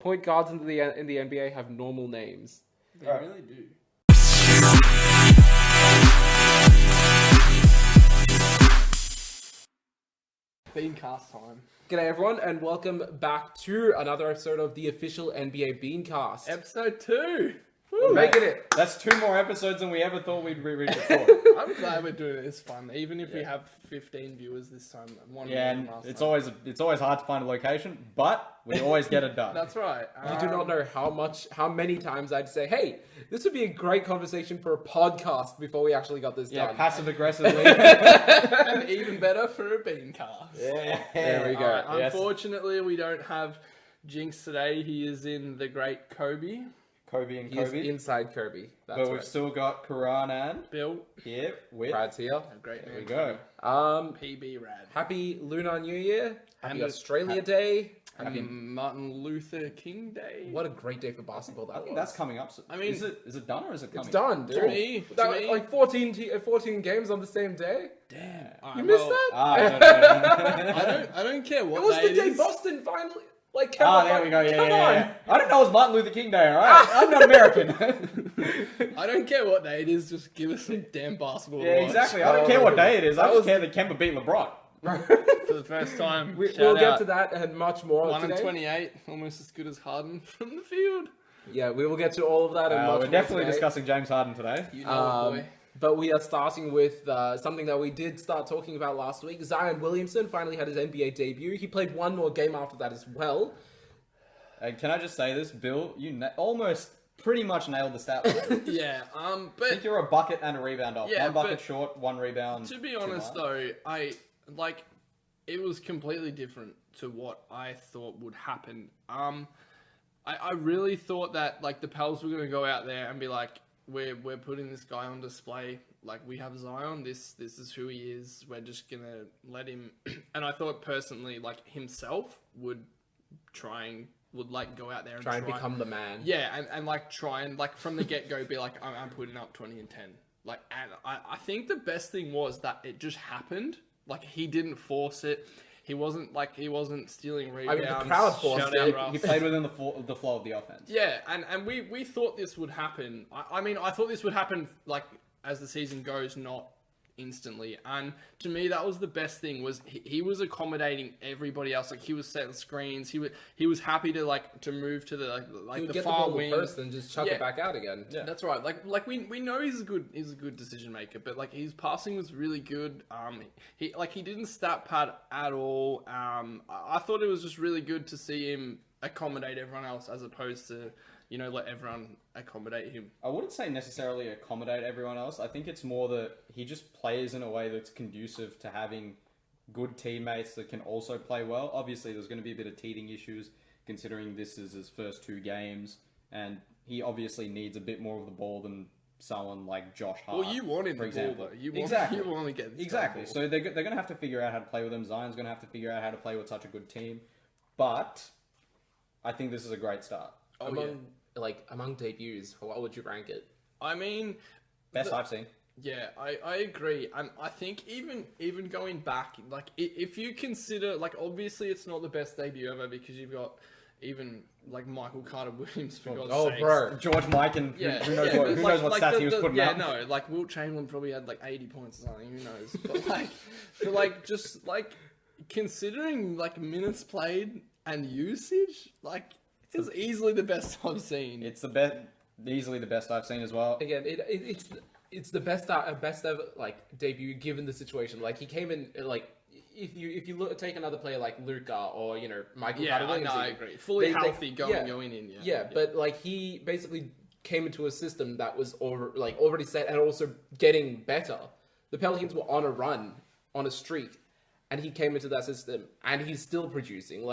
point guards in the NBA have normal names. They really do. Beancast time. G'day everyone, and welcome back to another episode of the official NBA Beancast. Episode 2. Woo, making it. That's 2 more episodes than we ever thought we'd record. I'm glad we're doing it. It's fun, even if we have 15 viewers this time. One more and than last it's time. always hard to find a location, but we always get it done. That's right. You do not know how many times I'd say, hey, this would be a great conversation for a podcast before we actually got this done. Passive aggressively. And even better for a Beancast. Yeah, there we go. Yes. Unfortunately, we don't have Jinx today. He is in the great Kobe. Kobe. He's inside Kirby. That's But we've still got Karan and Bill. here with. Brad's here. A great There man. we go. PB Rad. Happy Lunar New Year. Happy And Australia Day. Happy Martin Luther King Day. What a great day for basketball that I think was. that's coming up. I mean, is it done or is it coming? It's done, dude. To me, Like 14 games on the same day. damn. You missed that? I don't care what It was day the day is. Boston finally. There we go. Yeah. Come on. I didn't know it was Martin Luther King Day. All right, I'm not American. I don't care what day it is. Just give us some damn basketball. to Yeah, watch. exactly. I don't care what day it is. I just care that Kemba beat LeBron. For the first time. We'll get to that and much more 1 today. and 28, almost as good as Harden from the field. Yeah, we will get to all of that and much We're more definitely today. discussing James Harden today. You know it, boy. But we are starting with something that we did start talking about last week. Zion Williamson finally had his NBA debut. He played one more game after that as well. Can I just say this, Bill? You almost pretty much nailed the stat line. Yeah, I but think you're a bucket and a rebound off. Yeah, one bucket but short, 1 rebound. to be 2 honest, more. though, it was completely different to what I thought would happen. I really thought that the Pels were going to go out there and be like, we're putting this guy on display. Like, we have Zion. This is who he is. We're just gonna let him. And I thought personally, himself would go out there and Try and become the man. Yeah, and try and from the get go be like, I'm putting up 20 and 10. And I think the best thing was that it just happened. He didn't force it. He wasn't stealing rebounds. the crowd forced it. He played within the flow of the offense. Yeah, and we thought this would happen. I thought this would happen as the season goes, not instantly. And to me, that was the best thing. Was he was accommodating everybody else. He was setting screens. He was happy to move to the the get far the ball wing first and just chuck it back out again. Yeah. That's right. We know he's a good decision maker, but his passing was really good. He didn't stat pad at all. I thought it was just really good to see him accommodate everyone else as opposed to let everyone accommodate him. I wouldn't say necessarily accommodate everyone else. I think it's more that he just plays in a way that's conducive to having good teammates that can also play well. Obviously, there's going to be a bit of teething issues considering this is his first 2 games, and he obviously needs a bit more of the ball than someone like Josh Hart. Well, you want him for the example. ball, though. You want to get this exactly. ball. So they're going to have to figure out how to play with him. Zion's going to have to figure out how to play with such a good team. But I think this is a great start. Among debuts, what would you rank it? I mean, Best I've seen. Yeah, I agree, and I think even going back, if you consider, obviously it's not the best debut ever because you've got even Michael Carter Williams for God's sakes. Bro, George Mike and who knows what stats he was putting up. No, Wilt Chamberlain probably had 80 points or something. Who knows? But just considering minutes played and usage, it's easily the best I've seen. It's easily the best I've seen as well. Again, it's the best ever debut given the situation. He came in if you take another player like Luka or Michael Carter Williams. I agree. Fully healthy going in. Yeah, but he basically came into a system that was already set and also getting better. The Pelicans were on a run, on a streak, and he came into that system and he's still producing.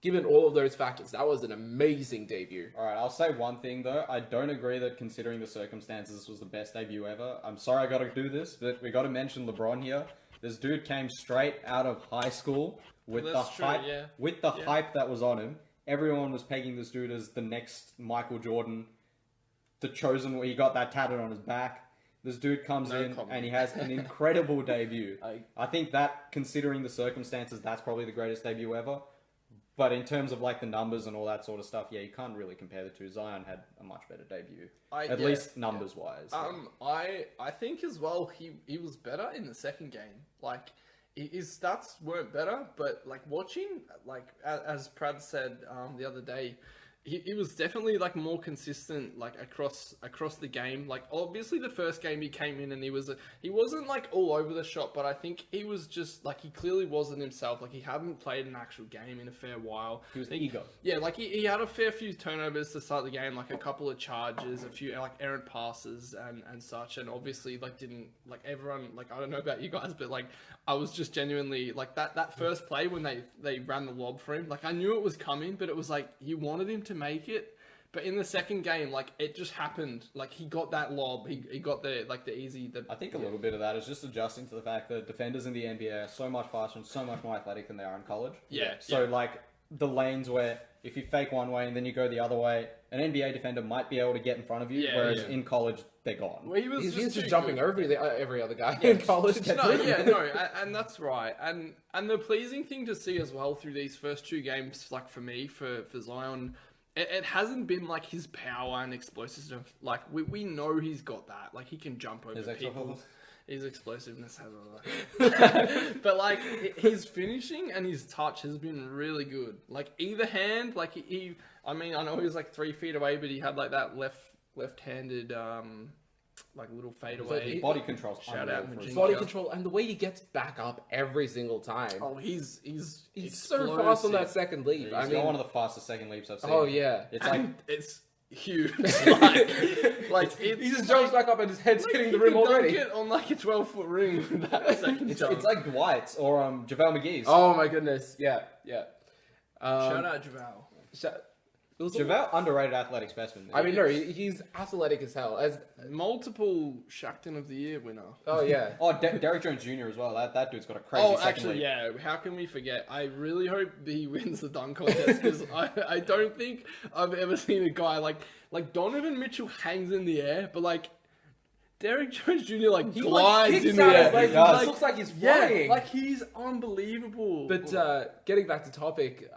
Given all of those factors, that was an amazing debut. All right, I'll say one thing though. I don't agree that considering the circumstances, this was the best debut ever. I'm sorry I got to do this, but we got to mention LeBron here. This dude came straight out of high school with the hype that was on him. Everyone was pegging this dude as the next Michael Jordan, the chosen. He got that tatted on his back. This dude comes and he has an incredible debut. I think that, considering the circumstances, that's probably the greatest debut ever. But in terms of like the numbers and all that sort of stuff, yeah, you can't really compare the two. Zion had a much better debut, at least numbers wise. I think as well he was better in the second game. Like his stats weren't better, but like watching, like as Prad said the other day, he was definitely like more consistent like across the game. Like obviously the first game he came in and he wasn't like all over the shop, but I think he was just like he clearly wasn't himself. Like he hadn't played an actual game in a fair while. He was eager. Yeah, like he had a fair few turnovers to start the game, like a couple of charges, a few like errant passes and such, and obviously like didn't like everyone like I don't know about you guys, but like I was just genuinely like that first play when they ran the lob for him, like I knew it was coming, but it was like you wanted him to make it. But in the second game, like it just happened. Like he got that lob, he got the easy. I think a little bit of that is just adjusting to the fact that defenders in the NBA are so much faster and so much more athletic than they are in college. Yeah. So like the lanes where if you fake one way and then you go the other way, an NBA defender might be able to get in front of you, whereas in college they're gone. Well, he's just jumping over every other guy in college. And that's right. And the pleasing thing to see as well through these first two games, like for me, for Zion, it hasn't been like his power and explosiveness. Like we know he's got that. Like he can jump over people. His explosiveness has all that. But like his finishing and his touch has been really good. Like either hand, like I mean, I know he was like 3 feet away, but he had like that left-handed like little fadeaway. Body control. Shout out Virginia. Body control and the way he gets back up every single time. Oh, he's so fast on that second leap. He's got one of the fastest second leaps I've seen. Oh yeah, it's huge. He just jumps back up and his head's hitting the rim already. Dunk it on like a 12-foot ring with that second jump. It's like Dwight's or JaVale McGee's. Oh my goodness, yeah. Shout out JaVale. JaVale, underrated athletic specimen. I mean, no, he's athletic as hell. As multiple Shackton of the Year winner. Oh yeah. Derrick Jones Jr. as well. That dude's got a crazy. Second leap. Yeah. How can we forget? I really hope he wins the dunk contest because I don't think I've ever seen a guy like Donovan Mitchell hangs in the air, but like Derrick Jones Jr. he glides in the air. He looks like he's flying. Like he's unbelievable. But getting back to topic.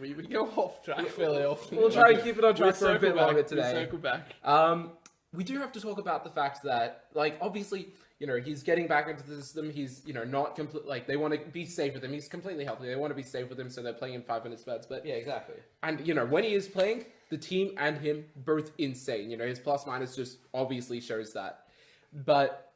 We go off track fairly often. We'll try and keep it on track for a bit longer today. We'll circle back. We do have to talk about the fact that, like, obviously, he's getting back into the system. He's, not complete. Like, they want to be safe with him. He's completely healthy. They want to be safe with him, so they're playing in 5 minute spurts. But yeah, exactly. And when he is playing, the team and him both insane. His plus minus just obviously shows that. But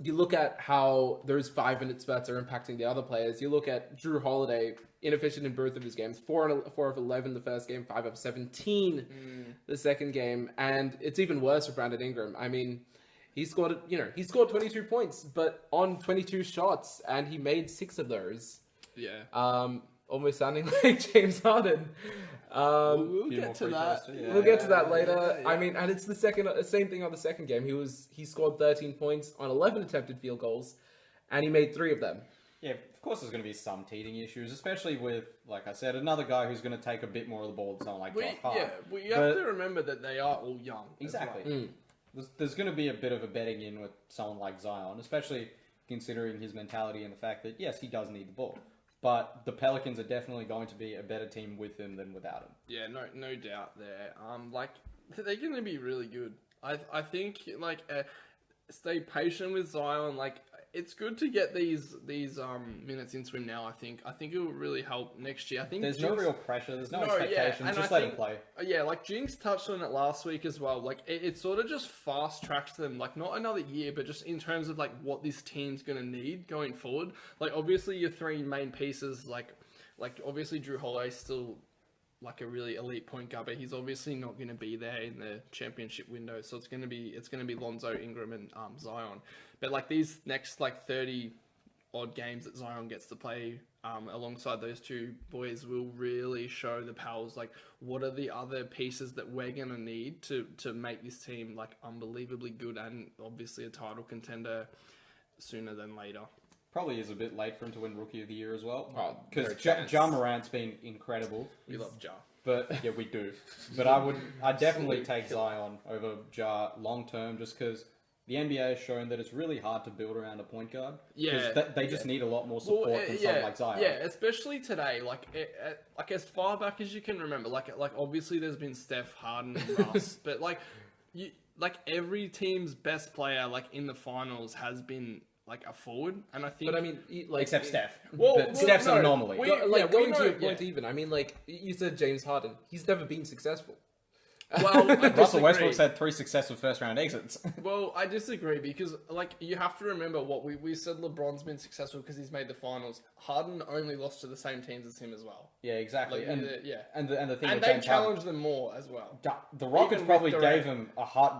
you look at how those 5 minute spurts are impacting the other players. You look at Drew Holiday, inefficient in both of his games. 4 of 11 the first game, 5 of 17 the second game, and it's even worse for Brandon Ingram. I mean, he scored 22 points, but on 22 shots, and he made 6 of those. Yeah. Almost sounding like James Harden. We'll get to that. We'll get to that later. Yeah. I mean, and it's the same thing on the second game. He scored 13 points on 11 attempted field goals, and he made 3 of them. Yeah, of course there's going to be some teething issues, especially with, like I said, another guy who's going to take a bit more of the ball than someone like Josh Hart. Yeah, well, you have to remember that they are all young. Exactly. Well. There's going to be a bit of a betting in with someone like Zion, especially considering his mentality and the fact that, yes, he does need the ball. But the Pelicans are definitely going to be a better team with him than without him. Yeah, no doubt there. They're going to be really good. I think stay patient with Zion. It's good to get these minutes into him now. I think it will really help next year. I think there's no real pressure. There's no expectations. Just let him play. Yeah, Jinx touched on it last week as well. It sort of just fast tracks them. Not another year, but just in terms of what this team's gonna need going forward. Obviously your 3 main pieces. Obviously Drew Holiday's still a really elite point guard, but he's obviously not going to be there in the championship window. So it's going to be Lonzo, Ingram, and Zion. But these next 30 odd games that Zion gets to play alongside those two boys will really show the Pels what are the other pieces that we're going to need to make this team unbelievably good and obviously a title contender sooner than later. Probably is a bit late for him to win Rookie of the Year as well. Because Ja Morant's been incredible. We love Ja. But yeah, we do. But I'd definitely take Zion over Ja long term just because the NBA has shown that it's really hard to build around a point guard. Yeah. Because they just need a lot more support than someone like Zion. Yeah, especially today. Like as far back as you can remember. Like obviously there's been Steph, Harden, and Russ, but every team's best player in the finals has been a forward, and I think. But I mean, except Steph. Steph's an anomaly. Going to your point, even. I mean, you said James Harden. He's never been successful. Well, Russell Westbrook's had 3 successful first-round exits. Well, I disagree because, you have to remember what we said. LeBron's been successful because he's made the finals. Harden only lost to the same teams as him as well. Yeah, exactly. And the thing, and they challenged them more as well. The Rockets probably gave him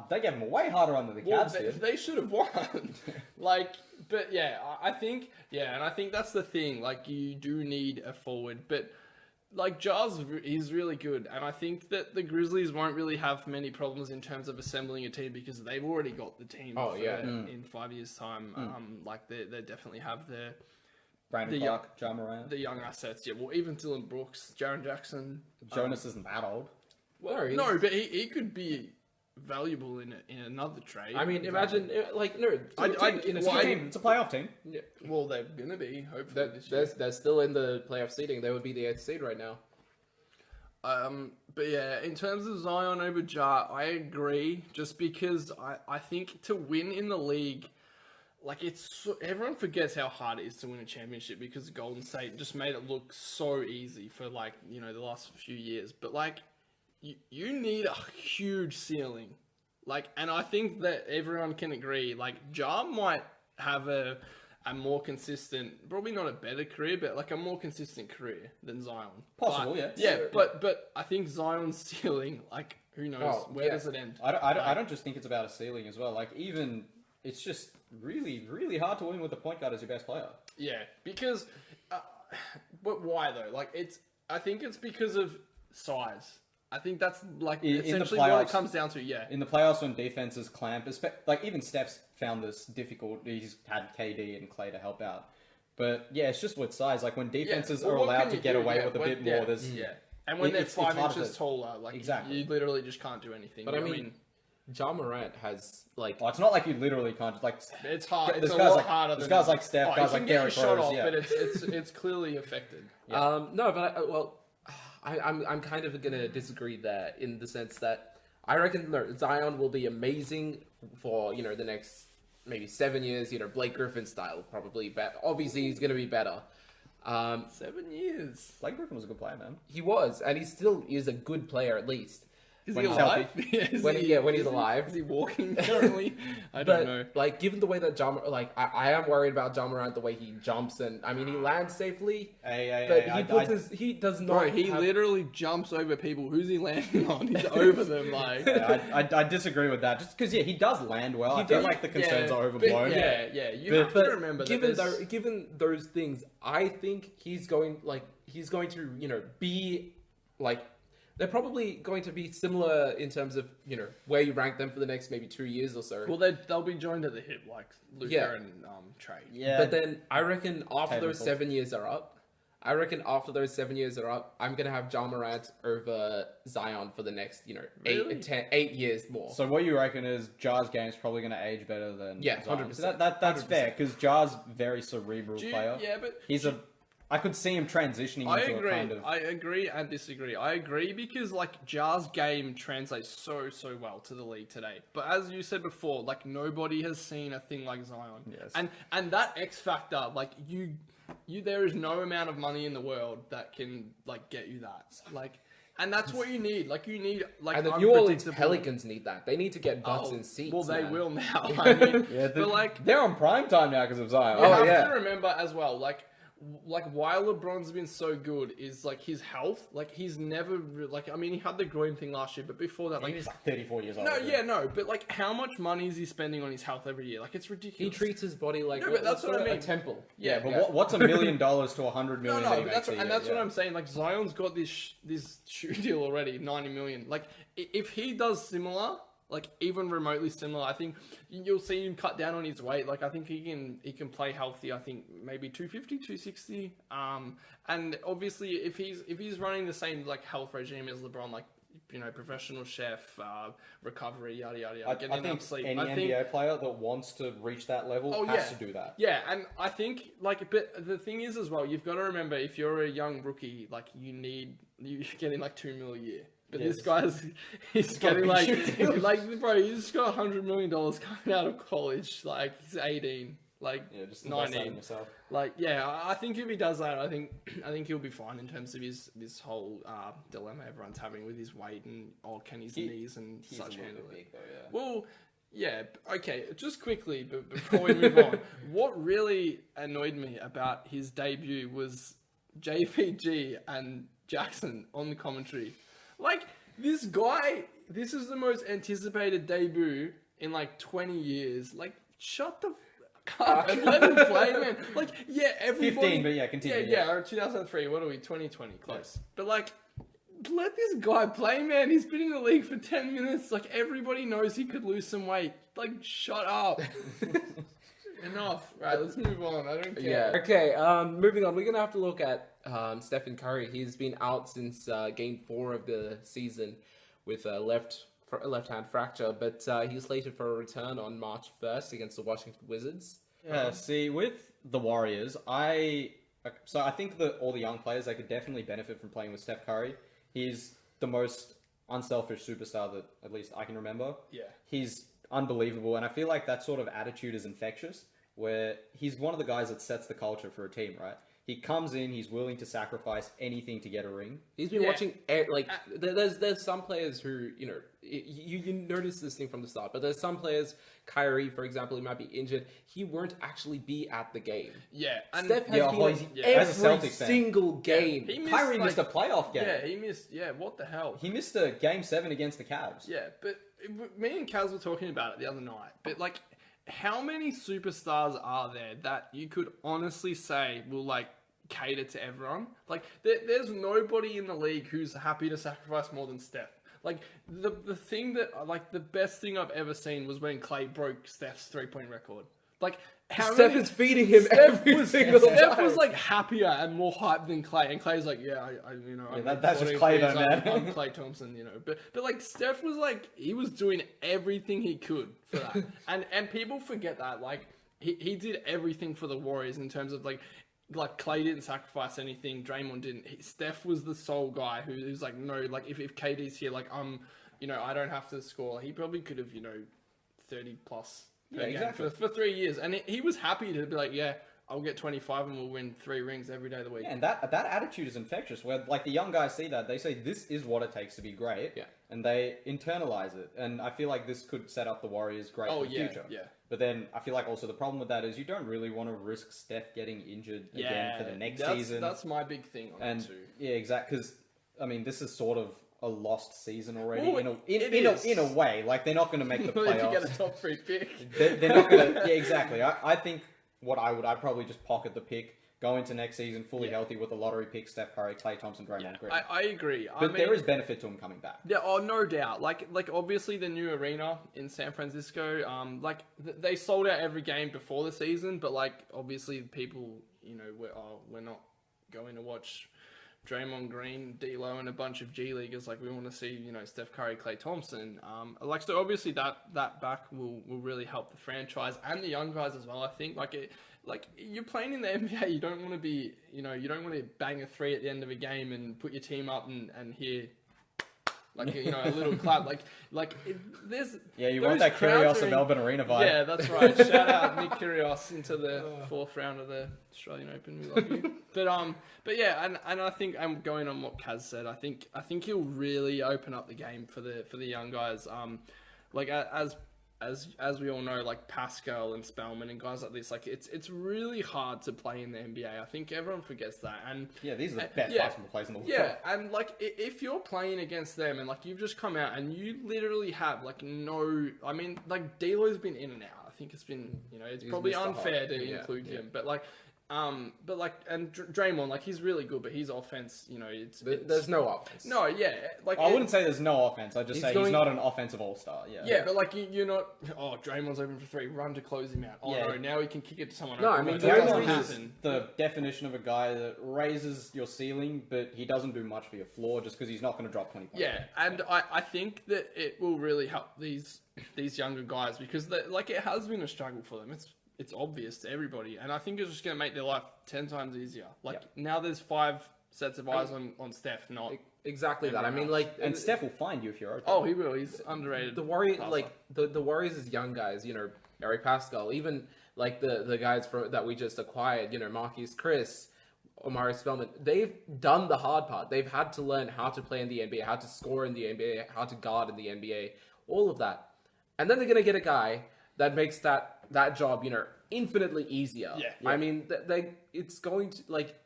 They gave him a way harder run than the Cavs did. They should have won. But yeah, I think that's the thing. You do need a forward, but. Jars, he's really good, and I think that the Grizzlies won't really have many problems in terms of assembling a team because they've already got the team in 5 years' time. They definitely have their Brandon Clark, Ja Morant, the young assets. Yeah, well, even Dylan Brooks, Jaren Jackson. Jonas isn't that old. Well, no, but he could be valuable in another trade. I mean, imagine it's a playoff team. Yeah. Well, they're gonna be hopefully this year. They're still in the playoff seeding. They would be the 8th seed right now. But yeah, in terms of Zion over Ja, I agree. Just because I think to win in the league, everyone forgets how hard it is to win a championship because Golden State just made it look so easy for the last few years. But you need a huge ceiling. And I think that everyone can agree, Ja might have a more consistent, probably not a better career, but a more consistent career than Zion. Possible, yeah. Yeah, but I think Zion's ceiling, who knows? Where does it end? I don't just think it's about a ceiling as well. Even, it's just really, really hard to win with the point guard as your best player. Yeah, because, but why though? I think it's because of size. I think that's essentially what it comes down to. Yeah, in the playoffs when defenses clamp, even Steph's found this difficult. He's had KD and Clay to help out, but yeah, it's just with size. When defenses are allowed to get away with a bit more, there's and when they're 5 inches taller, exactly, you literally just can't do anything. But I mean, Ja Morant has it's not like you literally can't it's hard. It's a lot harder. There's guys like Steph, guys like Derrick Rose, but it's clearly affected. Yeah. No, but I'm kind of gonna disagree there in the sense that I reckon Zion will be amazing for the next maybe 7 years. Blake Griffin style probably, but obviously he's gonna be better. 7 years. Blake Griffin was a good player, man. He was, and he still is a good player at least. Is he alive? When he's alive. Is he walking currently? I don't know. Given the way that I am worried about Ja Morant, the way he jumps, and I mean he lands safely. He does not. Bro, he literally jumps over people. Who's he landing on? He's over them. I disagree with that. Just because he does land well. I feel like the concerns are overblown. You have to remember that. Given those things, I think he's going to be they're probably going to be similar in terms of, where you rank them for the next maybe 2 years or so. Well, they'll be joined at the hip, Luka and Trey. Yeah. But then I reckon after those 7 years are up, I'm going to have Ja Morant over Zion for the next, 8 years more. So what you reckon is Ja's game's probably going to age better than Zion. 100%. That's 100%. Fair, because Ja's very cerebral player. Yeah, but... I could see him transitioning into a kind of... I agree and disagree. I agree because, Ja's game translates so well to the league today. But as you said before, nobody has seen a thing like Zion. Yes. And that X factor, there is no amount of money in the world that can, get you that. And that's what you need. You need, and the New Orleans Pelicans need that. They need to get butts in seats. Well, they will now. I mean, they're on prime time now because of Zion. You have to remember as well, why LeBron's been so good is his health. He's never he had the groin thing last year, but before that, he was 34 years old. But how much money is he spending on his health every year? It's ridiculous. He treats his body like that's what I mean. A temple. Yeah, but what's $1 million to $100 million? No, that's what I'm saying. Zion's got this shoe deal already, $90 million. If he does similar. like even remotely similar. I think you'll see him cut down on his weight. Like I think he can play healthy. I think maybe 250, 260. And obviously if he's running the same like health regime as LeBron, like professional chef, recovery, yada yada yada. I think sleep. any NBA player that wants to reach that level has to do that. Yeah, and I think but the thing is as well, you've got to remember if you're a young rookie, like you're getting like $2 million a year. But this guy's he's getting like bro, he's got $100 million coming out of college. Like he's 18, like just 19. Yourself. Like I think if he does that, I think he'll be fine in terms of this whole dilemma everyone's having with his weight and can his knees and such handle it. Though, yeah. Well, yeah, okay. Just quickly, but before we move on, what really annoyed me about his debut was JPG and Jackson on the commentary. Like, this guy, this is the most anticipated debut in like 20 years. Like, shut the fuck up and let him play, man. Like, yeah, everybody... 15, but yeah, continue. Yeah, or 2003, what are we, 2020, close. Yeah. But like, let this guy play, man. He's been in the league for 10 minutes. Like, everybody knows he could lose some weight. Like, shut up. Enough. Right, let's move on. I don't care. Yeah. Okay, moving on. We're going to have to look at Stephen Curry. He's been out since Game 4 of the season with a left-hand fracture, but he's slated for a return on March 1st against the Washington Wizards. Yeah, see, with the Warriors, I think that all the young players, they could definitely benefit from playing with Steph Curry. He's the most unselfish superstar that at least I can remember. Yeah. He's unbelievable, and I feel like that sort of attitude is infectious, where he's one of the guys that sets the culture for a team, right? He comes in, he's willing to sacrifice anything to get a ring. He's been watching, there's some players who, you notice this thing from the start, but there's some players, Kyrie, for example, he might be injured. He won't actually be at the game. Yeah. And Steph has been every single game. Yeah. Kyrie missed a playoff game. Yeah, he missed, what the hell? He missed a Game 7 against the Cavs. Yeah, but me and Kaz were talking about it the other night, but like, how many superstars are there that you could honestly say will like cater to everyone? Like, there's nobody in the league who's happy to sacrifice more than Steph. Like, the thing that, like, the best thing I've ever seen was when Clay broke Steph's 3-point record. Like, Steph is feeding him every single time. Steph was like happier and more hyped than Clay, and Clay's like, that's just Clay though, man. I'm Clay Thompson, but like Steph was like, he was doing everything he could for that, and people forget that, like he did everything for the Warriors in terms of like Clay didn't sacrifice anything, Draymond didn't. Steph was the sole guy who's like, no, like if KD's here, like I don't have to score. He probably could have 30 plus. Yeah, exactly. For 3 years. And he was happy to be like, yeah, I'll get 25 and we'll win 3 rings every day of the week. Yeah, and that attitude is infectious, where like the young guys see that, they say this is what it takes to be great, and they internalize it. And I feel like this could set up the Warriors great for the future. Yeah. But then I feel like also the problem with that is you don't really want to risk Steph getting injured again for the next season. That's my big thing on it too. Yeah, exactly. Because I mean, this is sort of a lost season already in a way. Like, they're not going to make the playoffs. If you get a top 3 pick. They're not going to... Yeah, exactly. I think I'd probably just pocket the pick, go into next season fully healthy with a lottery pick, Steph Curry, Klay Thompson, Draymond Green. I agree. But there is benefit to him coming back. Yeah, no doubt. Like obviously the new arena in San Francisco, they sold out every game before the season, but like obviously people, we're not going to watch Draymond Green, D'Lo, and a bunch of G Leaguers. Like, we want to see, Steph Curry, Klay Thompson. So obviously that back will really help the franchise and the young guys as well. I think you're playing in the NBA, you don't want to be, you don't want to bang a 3 at the end of a game and put your team up and hear a little clap. You want that Kyrgios of Melbourne Arena vibe. Yeah, that's right. Shout out Nick Kyrgios into the 4th round of the Australian Open. We love you. But yeah, and I think I'm going on what Kaz said. I think he'll really open up the game for the young guys. As we all know, like Pascal and Spellman and guys like this, like it's really hard to play in the NBA. I think everyone forgets that. And these are the best basketball players in the world. Yeah, and like if you're playing against them and like you've just come out and you literally have like D'Lo's been in and out. I think it's been it's probably unfair to include him, but like But like, and Draymond, like, he's really good, but his offense, you know, There's no offense. No, yeah, like I wouldn't say there's no offense. I just say he's not an offensive all-star. Yeah. Yeah, but like you're not. Oh, Draymond's open for three. Run to close him out. Oh no, now he can kick it to someone. No, open. I mean, Like, that doesn't Draymond is happen. the definition of a guy that raises your ceiling, but he doesn't do much for your floor just because he's not going to drop 20 points. Yeah, and I think that it will really help these younger guys because like it has been a struggle for them. It's obvious to everybody, and I think it's just going to make their life 10 times easier. Like now, there's 5 sets of eyes on Steph, not exactly that. I mean, else. like, And Steph will find you if you're open. Oh, he will. He's underrated. the Warriors is young guys. You know, Eric Pascal, even like the guys that we just acquired. You know, Marquise Chris, Omari Spellman. They've done the hard part. They've had to learn how to play in the NBA, how to score in the NBA, how to guard in the NBA, all of that, and then they're gonna get a guy that makes that job, you know, infinitely easier. Yeah. I mean, it's going to, like,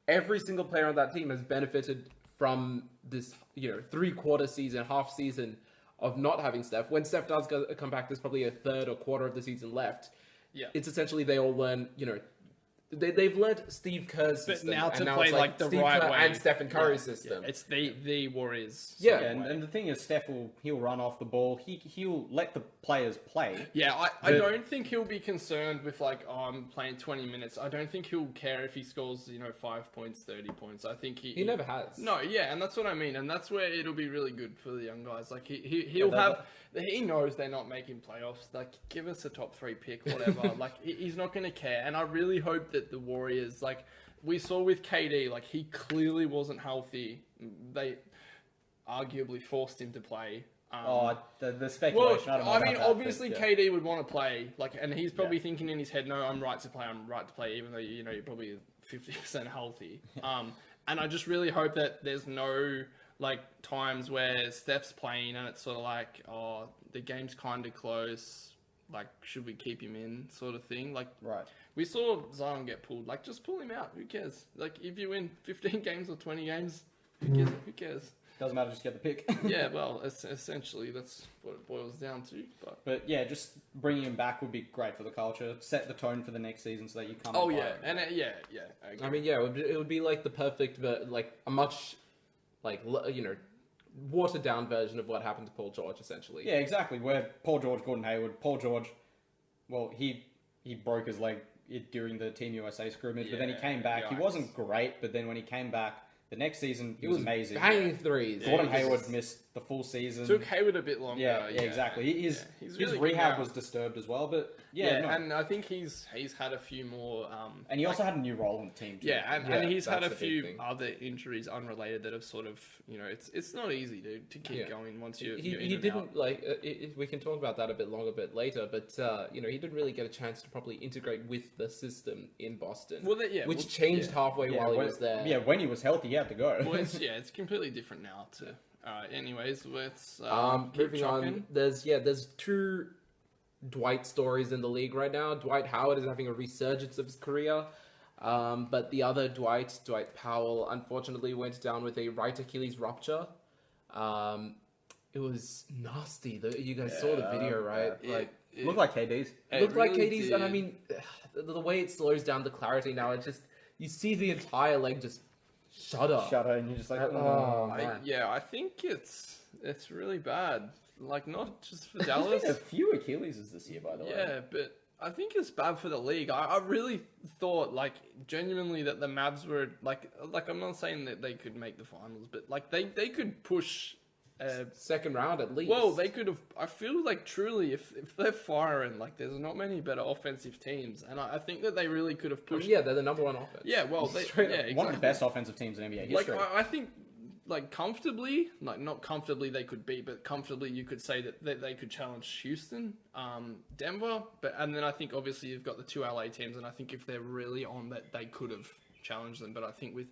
every single player on that team has benefited from this, you know, 3/4 season, half season of not having Steph. When Steph does come back, there's probably a third or quarter of the season left. Yeah. It's essentially they all learn, you know, they've learned Steve Kerr's But system. now and to now play it's like the Steve right Kerr way. and Stephen Curry's system. It's the Warriors. Yeah. And the thing is, Steph he'll run off the ball. He'll let the players play. Yeah, I don't think he'll be concerned with like, oh, I'm playing 20 minutes. I don't think he'll care if he scores, you know, 5 points, 30 points. I think he He never has. No, yeah, and that's what I mean, and that's where it'll be really good for the young guys. Like he'll have, he knows they're not making playoffs. Like, give us a top 3 pick, whatever. Like he's not going to care, and I really hope that the Warriors, like we saw with KD, like he clearly wasn't healthy. They arguably forced him to play. The speculation. Well, I mean, obviously KD would want to play, like, and he's probably thinking in his head, "No, I'm right to play, even though you know you're probably 50% healthy." And I just really hope that there's no like times where Steph's playing and it's sort of like, "Oh, the game's kind of close. Like, should we keep him in?" sort of thing. Like, right. We saw Zion get pulled. Like, just pull him out. Who cares? Like, if you win 15 games or 20 games, who cares? Doesn't matter, just get the pick. Yeah, well, essentially, that's what it boils down to. But yeah, just bringing him back would be great for the culture. Set the tone for the next season so that you come. Oh yeah, and yeah. I mean, yeah, it would be like the perfect, like a much, like, you know, watered down version of what happened to Paul George, essentially. Yeah, exactly. Where Paul George, Gordon Hayward, Paul George, well, he broke his leg during the Team USA scrimmage, but then he came back. Yikes. He wasn't great, but then when he came back, the next season, he was amazing. Banging threes. Gordon Hayward missed the full season. Took Hayward a bit longer. Yeah, exactly. His really rehab good was disturbed as well, but and I think he's had a few more. And he also had a new role on the team too. And he's had a that's the big few thing. other injuries unrelated that have sort of, you know, it's not easy to keep going once you're He in and didn't out. like. We can talk about that a bit later, but you know, he didn't really get a chance to properly integrate with the system in Boston. Well, which changed halfway while he was there. Yeah, when he was healthy, he had to go. Well, it's completely different now too. Anyways, let's keep Moving chucking. on. There's 2 Dwight stories in the league right now. Dwight Howard is having a resurgence of his career, but the other Dwight Powell, unfortunately went down with a right Achilles rupture. It was nasty. You guys saw the video, right? It looked like KD's. It looked like really KD's, did. and I mean, the way it slows down the clarity now, it just, you see the entire leg just shudder. And you're just like, Oh, man. I think it's really bad. Like, not just for There's Dallas. been a few Achilleses this year, by the way. Yeah, but I think it's bad for the league. I really thought, like, genuinely that the Mavs were, like I'm not saying that they could make the finals, but, like, they could push... Second round at least. well, they could have... I feel like, truly, if they're firing, like, there's not many better offensive teams, and I think that they really could have pushed... Yeah, they're the number 1 offense. Yeah, well, Straight up. exactly. One of the best offensive teams in NBA Like, history. I think, like, comfortably, like, not comfortably they could beat, but comfortably you could say that they could challenge Houston, Denver, and then I think, obviously, you've got the 2 LA teams, and I think if they're really on that, they could have challenged them, but I think with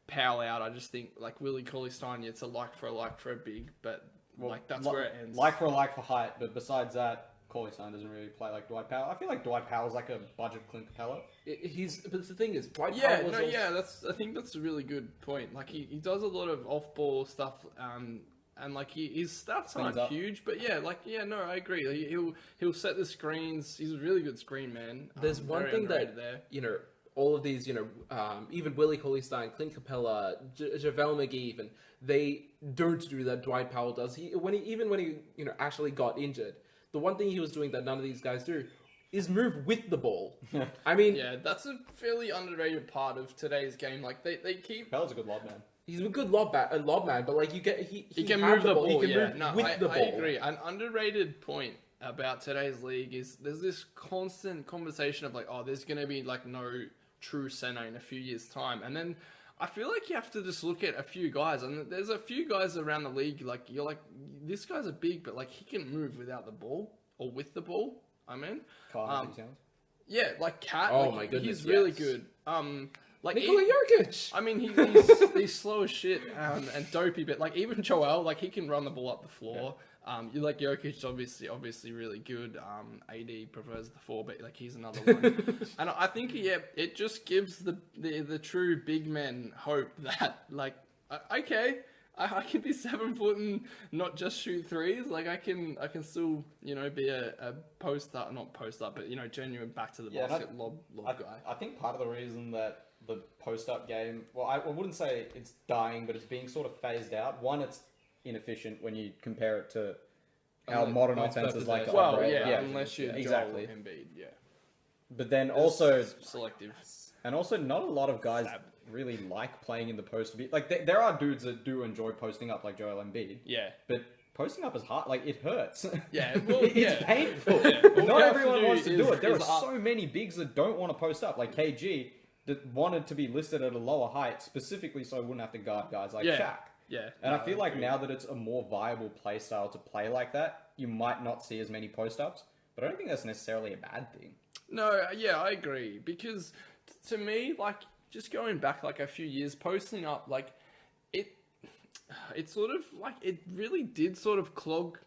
Powell out, I just think, like, Willie Cauley-Stein, it's a like for a big, but, like, that's where it ends. Like for height, but besides that, Cauley-Stein doesn't really play like Dwight Powell. I feel like Dwight Powell's like a budget Clint Capella. But the thing is, Dwight Yeah, Powell was also- I think that's a really good point. Like, he does a lot of off-ball stuff, and like his stats aren't huge, but I agree. He'll set the screens. He's a really good screen man. There's one very thing that underrated there. you know, all of these, even Willie Cauley-Stein, Clint Capella, JaVale McGee, even they don't do that. Dwight Powell does. When he actually got injured, the one thing he was doing that none of these guys do is move with the ball. I mean, yeah, that's a fairly underrated part of today's game. Like they keep. Powell's a good lob man. He's a good lob man, but like he can move the ball. He can move with the ball. I agree. An underrated point about today's league is there's this constant conversation of like, oh, there's going to be like no true center in a few years' time. And then I feel like you have to just look at a few guys. And there's a few guys around the league, like, you're like, this guy's a big, but like he can move without the ball or with the ball. I mean, yeah, like Cat. Oh like, my goodness, he's really yes. good. Like Nikola Jokic. I mean, he's slow as shit and dopey, but like even Joel, like he can run the ball up the floor. You like Jokic, obviously really good. AD prefers the 4, but like he's another one. And I think it just gives the true big men hope that like okay, I can be 7 foot and not just shoot threes. Like I can still be a not post up, but genuine back to the basket lob guy. I think part of the reason that the post up game, well, I wouldn't say it's dying, but it's being sort of phased out. One, it's inefficient when you compare it to how modern offenses like to operate. Unless you're exactly. Joel Embiid, yeah. But then also selective, and also not a lot of guys really like playing in the post. Like there are dudes that do enjoy posting up, like Joel Embiid. Yeah, but posting up is hard. Like it hurts. Yeah, well, it's painful. Yeah. Not everyone wants to do it. There are so many bigs that don't want to post up. Like KG that wanted to be listed at a lower height specifically so he wouldn't have to guard guys like Shaq. Yeah. And I feel like now that it's a more viable play style to play like that, you might not see as many post-ups, but I don't think that's necessarily a bad thing. No, yeah, I agree. Because to me, like, just going back like a few years, posting up, like, it sort of, like, it really did sort of clog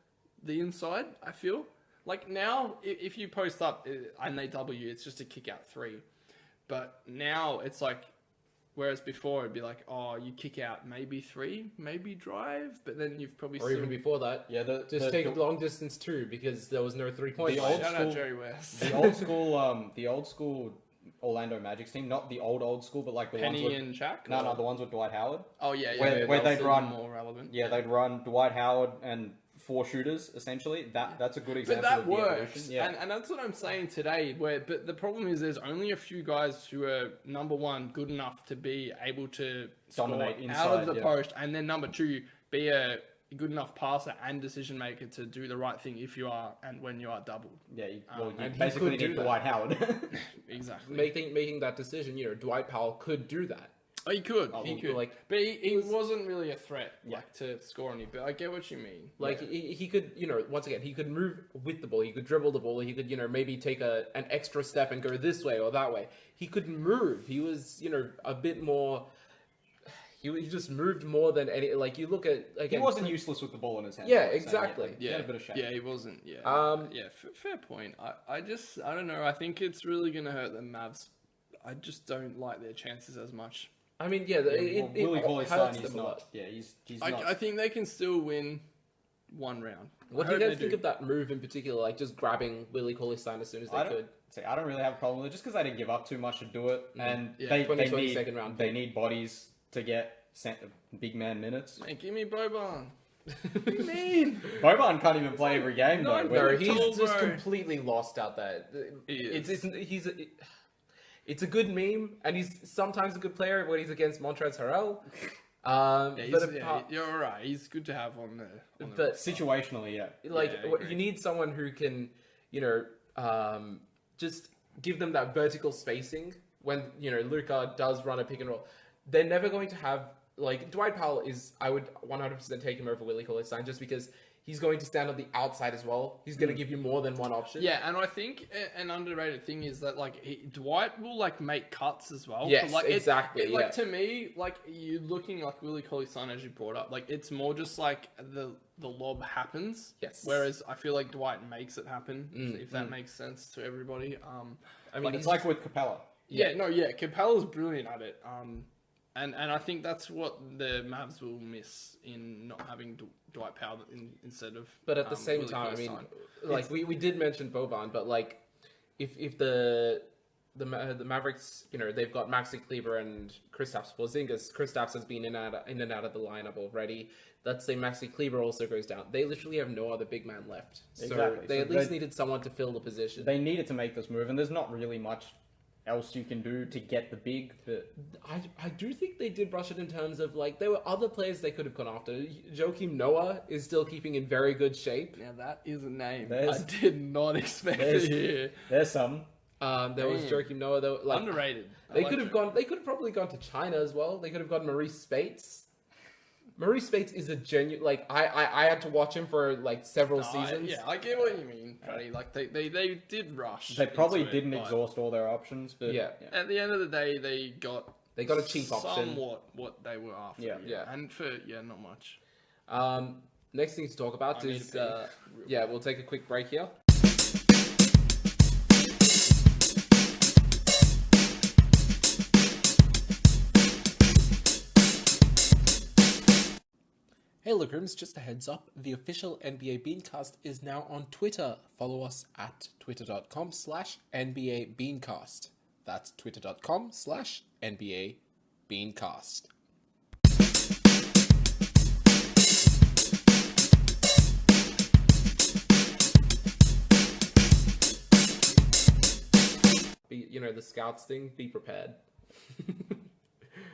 the inside, I feel. Like, now, if you post up and they W, it's just a kick-out 3. But now it's like, whereas before it'd be like, oh, you kick out maybe 3, maybe drive, but then you've probably even before that, just take long distance too because there was no 3-point. Shout out Jerry West. The old school Orlando Magic's team, not the old school, but like the Penny ones with and Shaq. No, the ones with Dwight Howard. Oh yeah, where they'd run more relevant. Yeah, they'd run Dwight Howard and 4 shooters essentially. That's a good example. But that of the works, evolution. Yeah. and that's what I'm saying today. But the problem is, there's only a few guys who are number one good enough to be able to dominate score inside, out of the post, and then number 2 be a good enough passer and decision maker to do the right thing if you are and when you are doubled. Yeah, you and basically need Dwight Howard. Exactly. Making that decision, Dwight Powell could do that. Oh, he could. He could. Like, but he wasn't really a threat, like, to score any. But I get what you mean. Like, he could, once again, he could move with the ball. He could dribble the ball. He could, maybe take an extra step and go this way or that way. He could move. He was, a bit more... He just moved more than any... Like, you look at... Again, he wasn't useless with the ball in his hand. Yeah, exactly. He had a bit of shape. Yeah, he wasn't. Yeah. Fair point. I don't know. I think it's really going to hurt the Mavs. I just don't like their chances as much. I mean, Willie Cauley-Stein, he's not. Lot. Yeah, he's not. I think they can still win one round. What do you guys think of that move in particular? Like just grabbing Willie Cauley-Stein as soon as they could. See, I don't really have a problem with it, just because they didn't give up too much to do it, and they need bodies to get big man minutes. Man, give me Boban. What do you mean? Boban can't even play every game though. No, he's just completely lost out there. It's a good meme, and he's sometimes a good player when he's against Montrezl Harrell. You're right. He's good to have on the but situationally, you need someone who can, just give them that vertical spacing when Luka does run a pick and roll. They're never going to have Dwight Powell is. I would 100% take him over Willie Cauley-Stein just because he's going to stand on the outside as well. He's going to give you more than one option. Yeah, and I think an underrated thing is that Dwight will make cuts as well. Yes, but, exactly. To me, you looking like Willie Cauley-Stein as you brought up, it's more just the lob happens. Yes. Whereas I feel like Dwight makes it happen. If that makes sense to everybody. I mean, it's like with Capella. Capella's brilliant at it. And I think that's what the Mavs will miss in not having Dwight Powell instead of. But at the same time, I mean, we did mention Boban, but if the the Mavericks, they've got Maxi Kleber and Kristaps Porzingis. Kristaps has been in and out of the lineup already. Let's say Maxi Kleber also goes down. They literally have no other big man left. So Exactly. they So at least needed someone to fill the position. They needed to make this move, and there's not really much else you can do to get the big. But I do think they did rush it in terms of, like, there were other players they could have gone after. Joakim Noah is still keeping in very good shape. Now that is a name There's- I did not expect to hear. there's some. There was Joakim Noah, though. Like, Underrated. They could have gone. They could have probably gone to China as well. They could have gone Maurice Spates. Maurice Spates is a genuine. Like, I had to watch him for like several seasons. I get what you mean, Freddie. Like they did rush. They probably into it, didn't but exhaust all their options. But Yeah. At the end of the day, they got a cheap option. somewhat what they were after. Yeah. And for not much. Next thing to talk about I need is a we'll take a quick break here. Hey Lookers, just a heads up, the official NBA Beancast is now on Twitter. Follow us at twitter.com/NBA Beancast. That's twitter.com/NBA Beancast. The scouts thing, be prepared.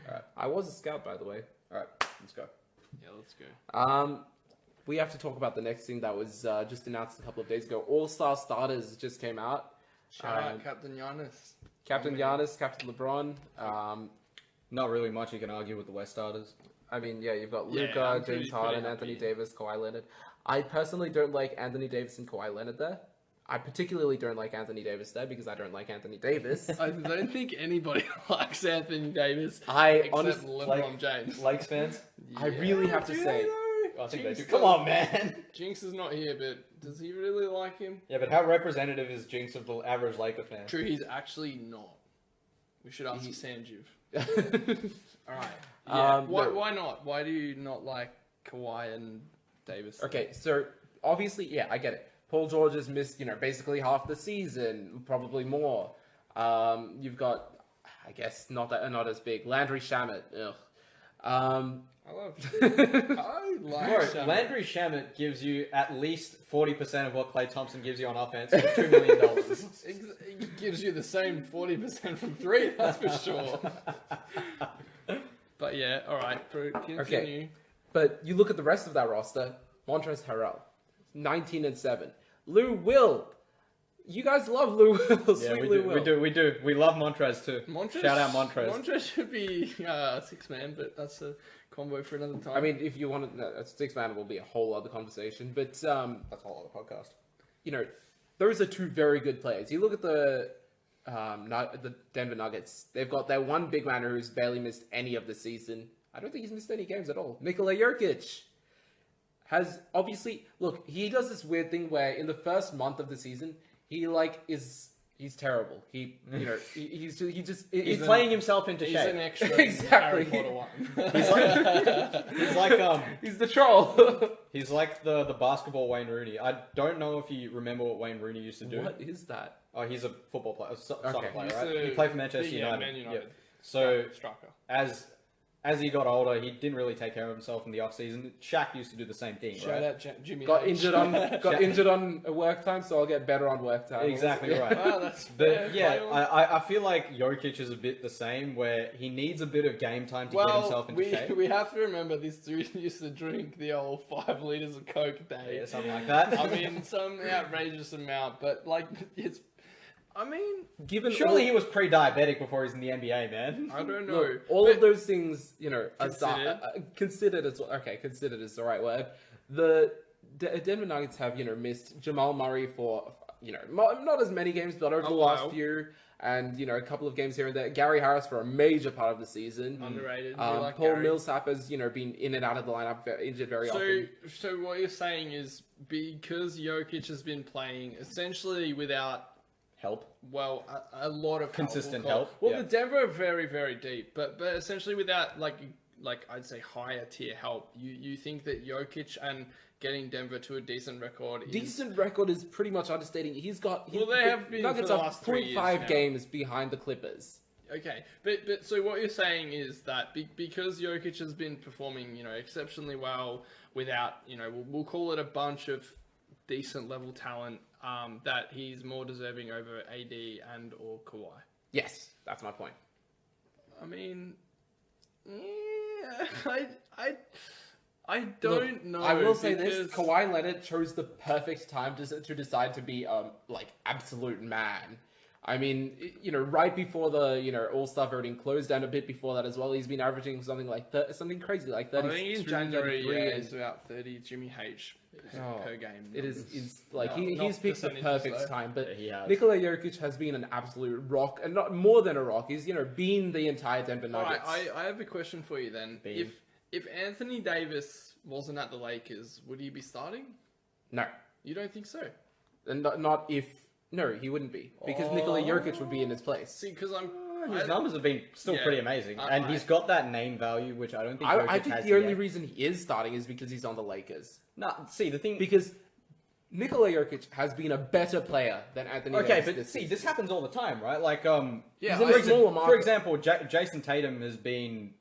Alright. I was a scout, by the way. All right, let's go. Yeah, let's go. We have to talk about the next thing that was just announced a couple of days ago. All-Star starters just came out. Shout out Captain Giannis. Captain Giannis, Captain LeBron. Not really much you can argue with the West starters. I mean, yeah, you've got Yeah, Luka, I'm James pretty Harden, happy. Anthony Davis, Kawhi Leonard. I personally don't like Anthony Davis and Kawhi Leonard there. I particularly don't like Anthony Davis there because I don't like Anthony Davis. I don't think anybody likes Anthony Davis I except honestly, LeBron James. Lakes fans? I really have to do say, they though? I think they do. Jinx Come does- on, man. Jinx is not here, but does he really like him? Yeah, but how representative is Jinx of the average Laker fan? True, he's actually not. We should ask Sanjiv. Alright. Why not? Why do you not like Kawhi and Davis? Okay, so obviously, yeah, I get it. Paul George has missed, basically half the season, probably more. You've got, I guess, not as big. Landry Shamet. Ugh. I like Bro, Shamet. Landry Shamet gives you at least 40% of what Klay Thompson gives you on offense for $2 million. He gives you the same 40% from 3, that's for sure. But yeah, alright, continue. Okay. But you look at the rest of that roster. Montrezl Harrell, 19-7. Lou Will. You guys love Lou Will. Yeah, Sweet we Lou do, Will. we do, we do. We love Montrez too. Shout out Montrez. Montrez should be 6-man, but that's a combo for another time. I mean, if you want to, 6-man will be a whole other conversation. But, That's a whole other podcast. those are two very good players. You look at the Denver Nuggets. They've got their one big man who's barely missed any of the season. I don't think he's missed any games at all. Nikola Jokic has obviously he does this weird thing where in the first month of the season he's terrible. He's playing himself into he's shape. an extra Exactly. Harry Potter one. He's the troll. He's like the basketball Wayne Rooney. I don't know if you remember what Wayne Rooney used to do. What is that? Oh, he's a football player, soccer Okay. player, He's right? a He played for Manchester big, United. Man United. Yeah. So Striker. as he got older, he didn't really take care of himself in the off season. Shaq used to do the same thing, Shout right? out Jimmy. Got H. injured on work time, so I'll get better on work time. Exactly right. Wow, that's fair. But yeah, Play on. I feel like Jokic is a bit the same, where he needs a bit of game time to get himself into shape. we have to remember this dude used to drink the old 5 liters of Coke a day. Yeah, something like that. I mean, some outrageous amount, but Surely he was pre-diabetic before he was in the NBA, man. I don't know. Look, all of those things, Considered. considered is the right word. The Denver Nuggets have, missed Jamal Murray for, not as many games, but over the last few, and a couple of games here and there. Gary Harris for a major part of the season. Underrated. We Paul like Gary. Millsap has, been in and out of the lineup, injured very often. So what you're saying is because Jokic has been playing essentially without Help. a lot of Consistent help. help, Well, yeah. the Denver are very, very deep, but essentially without like I'd say higher tier help. You think that Jokic and getting Denver to a decent record is pretty much understating. They have been Nuggets for the are last 3 years 0.5 now. games behind the Clippers. Okay, but so what you're saying is that because Jokic has been performing, exceptionally well without, we'll call it a bunch of decent level talent, that he's more deserving over AD and or Kawhi. Yes, that's my point. I mean, yeah, I don't know. I will say because- this: Kawhi Leonard chose the perfect time to decide to be absolute man. I mean, right before the All-Star voting closed, and a bit before that as well, he's been averaging something like something crazy like 30. I think in January, it's about 30 Jimmy H per game. It is like No, he's picked the percentages, perfect though. time, but he has. Nikola Jokic has been an absolute rock, and not more than a rock. He's been the entire Denver Alright, Nuggets. I have a question for you then. Bean. If Anthony Davis wasn't at the Lakers, would he be starting? No, You don't think so? and not if. No, he wouldn't be, because Nikola Jokic would be in his place. See, because His numbers have been still Yeah. pretty amazing, and he's got that name value, which I don't think. I Jokic think has the only yet. reason he is starting is because he's on the Lakers. See the thing. Because Nikola Jokic has been a better player than Anthony Okay, Davis but this see, season. this happens all the time, right? Like, Yeah, He's in a smaller market. for example, Jason Tatum has been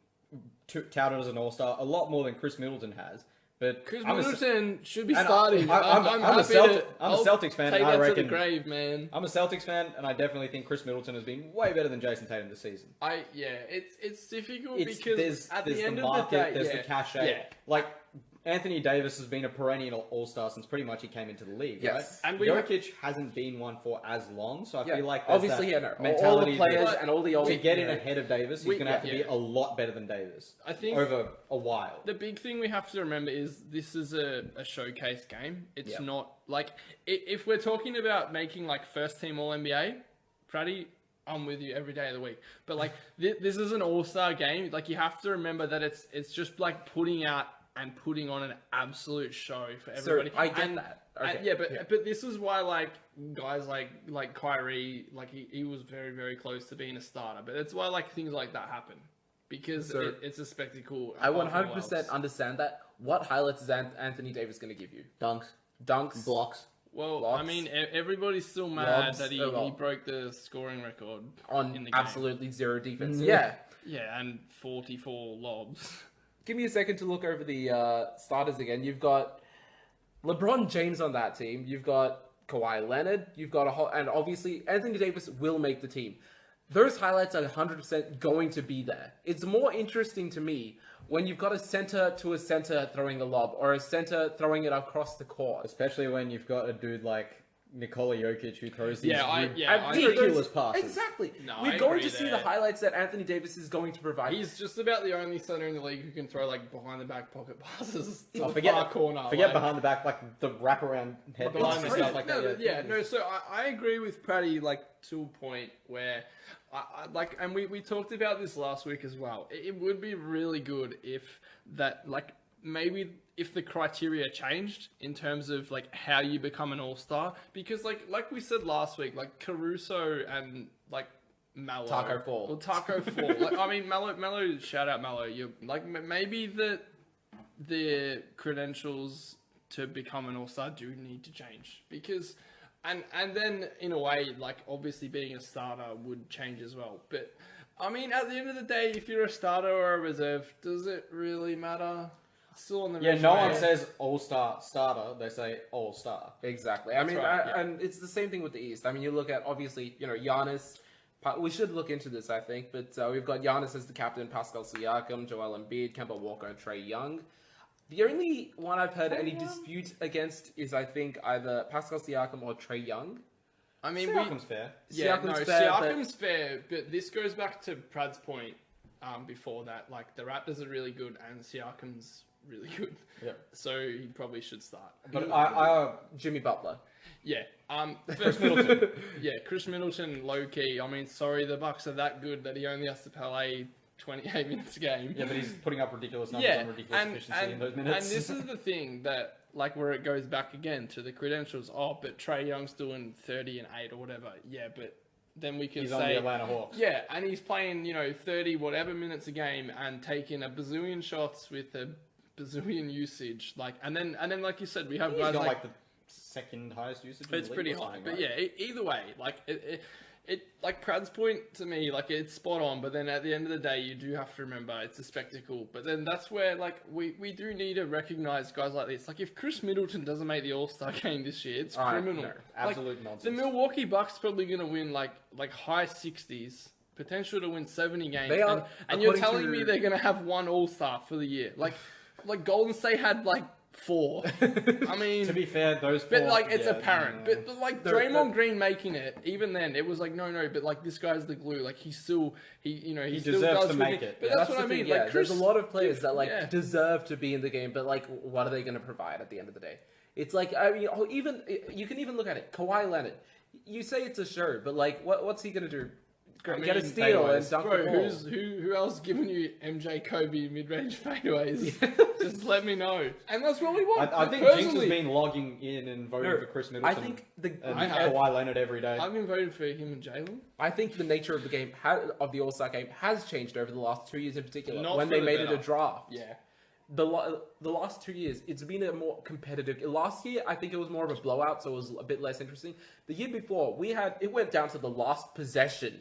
touted as an all-star a lot more than Khris Middleton has. But Khris I'm a- Middleton should be and starting. I'm a happy Celtics fan, Take and I that to reckon the grave, man. I'm a Celtics fan, and I definitely think Khris Middleton has been way better than Jason Tatum this season. It's difficult It's, because there's at there's the end market, of the day, there's the cachet. Yeah. Like Anthony Davis has been a perennial all-star since pretty much he came into the league, Yes. right? And Jokic hasn't been one for as long, so I Yeah, feel like there's obviously, that yeah, no. All the mentality players that and all the old to get in ahead of Davis, he's We- going to have to be yeah. a lot better than Davis. I think over a while. the big thing we have to remember is this is a showcase game. It's Yeah. not like if we're talking about making like first team All NBA, Pratty, I'm with you every day of the week. But like this is an All-Star game. Like you have to remember that it's just like putting out and putting on an absolute show for everybody. I get And- that. and- Okay, yeah, but this is why like guys like Kyrie, like he was very very close to being a starter. But that's why like things like that happen because So, it's a spectacle. I above all 100% else. understand that. What highlights is Anthony Davis going to give you? Dunks, Dunks, blocks. Well, Blocks. I mean, everybody's still mad Lobs, that he well. broke the scoring record on in the game. absolutely zero defense. Mm. Yeah. Yeah, and 44 lobs. Give me a second to look over the starters again. You've got LeBron James on that team. You've got Kawhi Leonard. You've got and obviously Anthony Davis will make the team. Those highlights are 100% going to be there. It's more interesting to me when you've got a center throwing a lob or a center throwing it across the court. Especially when you've got a dude like Nikola Jokic who throws these I ridiculous passes. Exactly. No, We're I going agree to see the there. highlights that Anthony Davis is going to provide. He's just about the only center in the league who can throw like behind the back pocket passes to Oh, the forget far corner. Forget like, behind the back, like the wraparound head behind pass the and stuff like no, that. but yeah, no. So I agree with Pratty like to a point where I like, and we talked about this last week as well. It would be really good if that like maybe if the criteria changed in terms of like how you become an all-star, because like we said last week, like Caruso and like Melo, Taco Fall. Well, Taco Fall. Like, I mean, Melo. Shout out Melo. You like maybe the credentials to become an all-star do need to change because. And then in a way, like obviously being a starter would change as well. But I mean, at the end of the day, if you're a starter or a reserve, does it really matter? It's still on the Yeah, no resume. one says all-star starter, they say all-star. Exactly. I mean, right, yeah. and it's the same thing with the East. I mean, you look at, obviously, Giannis. We should look into this, I think. But we've got Giannis as the captain, Pascal Siakam, Joel Embiid, Kemba Walker, and Trae Young. The only one I've heard any dispute against is, I think, either Pascal Siakam or Trae Young. I mean, Siakam's fair. yeah, Siakam's no, fair, Siakam's fair, but this goes back to Prad's point before that. Like the Raptors are really good, and Siakam's really good. Yeah. So he probably should start. But I Jimmy Butler. Yeah. Khris Middleton. Yeah, Khris Middleton, low key. I mean, sorry, the Bucks are that good that he only has to play 28 minutes a game. Yeah, but he's putting up ridiculous numbers Yeah, and ridiculous efficiency in those minutes. and this is the thing that, like, where it goes back again to the credentials. Oh, but Trae Young's doing 30 and 8 or whatever. Yeah, but then we can He's say... on the Atlanta Hawks. Yeah, and he's playing, 30 whatever minutes a game and taking a bazillion shots with a bazillion usage. And then like you said, we have He's guys got like... the second highest usage in the It's league pretty or high. something, But right? yeah, either way, it like Prad's point to me, it's spot on, but then at the end of the day, you do have to remember it's a spectacle. But then that's where, we do need to recognize guys like this. If Khris Middleton doesn't make the All-Star game this year, it's criminal. No, absolute nonsense. The Milwaukee Bucks probably going to win, high 60s, potential to win 70 games. They are, and you're according telling to- me they're going to have one All-Star for the year. Golden State had, 4. I mean... To be fair, those four... But it's yeah, apparent. no. But Draymond Green making it, even then, it was no. But this guy's the glue. He's still he still deserves does to make it. But Yeah. that's the what I thing, mean. yeah. There's a lot of players that yeah. deserve to be in the game, but what are they going to provide at the end of the day? It's even you can even look at it. Kawhi Leonard. You say it's a show, but what's he going to do? Get a steal and dunk the ball. Who else giving you MJ Kobe mid-range fadeaways? Just let me know. And that's what we want. I think Jinx has been logging in and voting for Khris Middleton. I think Kawhi Leonard every day. I've been voting for him and Jalen. I think the nature of the game, of the All-Star game, has changed over the last 2 years in particular. Not when for they the made it better. a draft. Yeah. The last 2 years, it's been a more competitive. Last year, I think it was more of a blowout, so it was a bit less interesting. The year before, it went down to the last possession.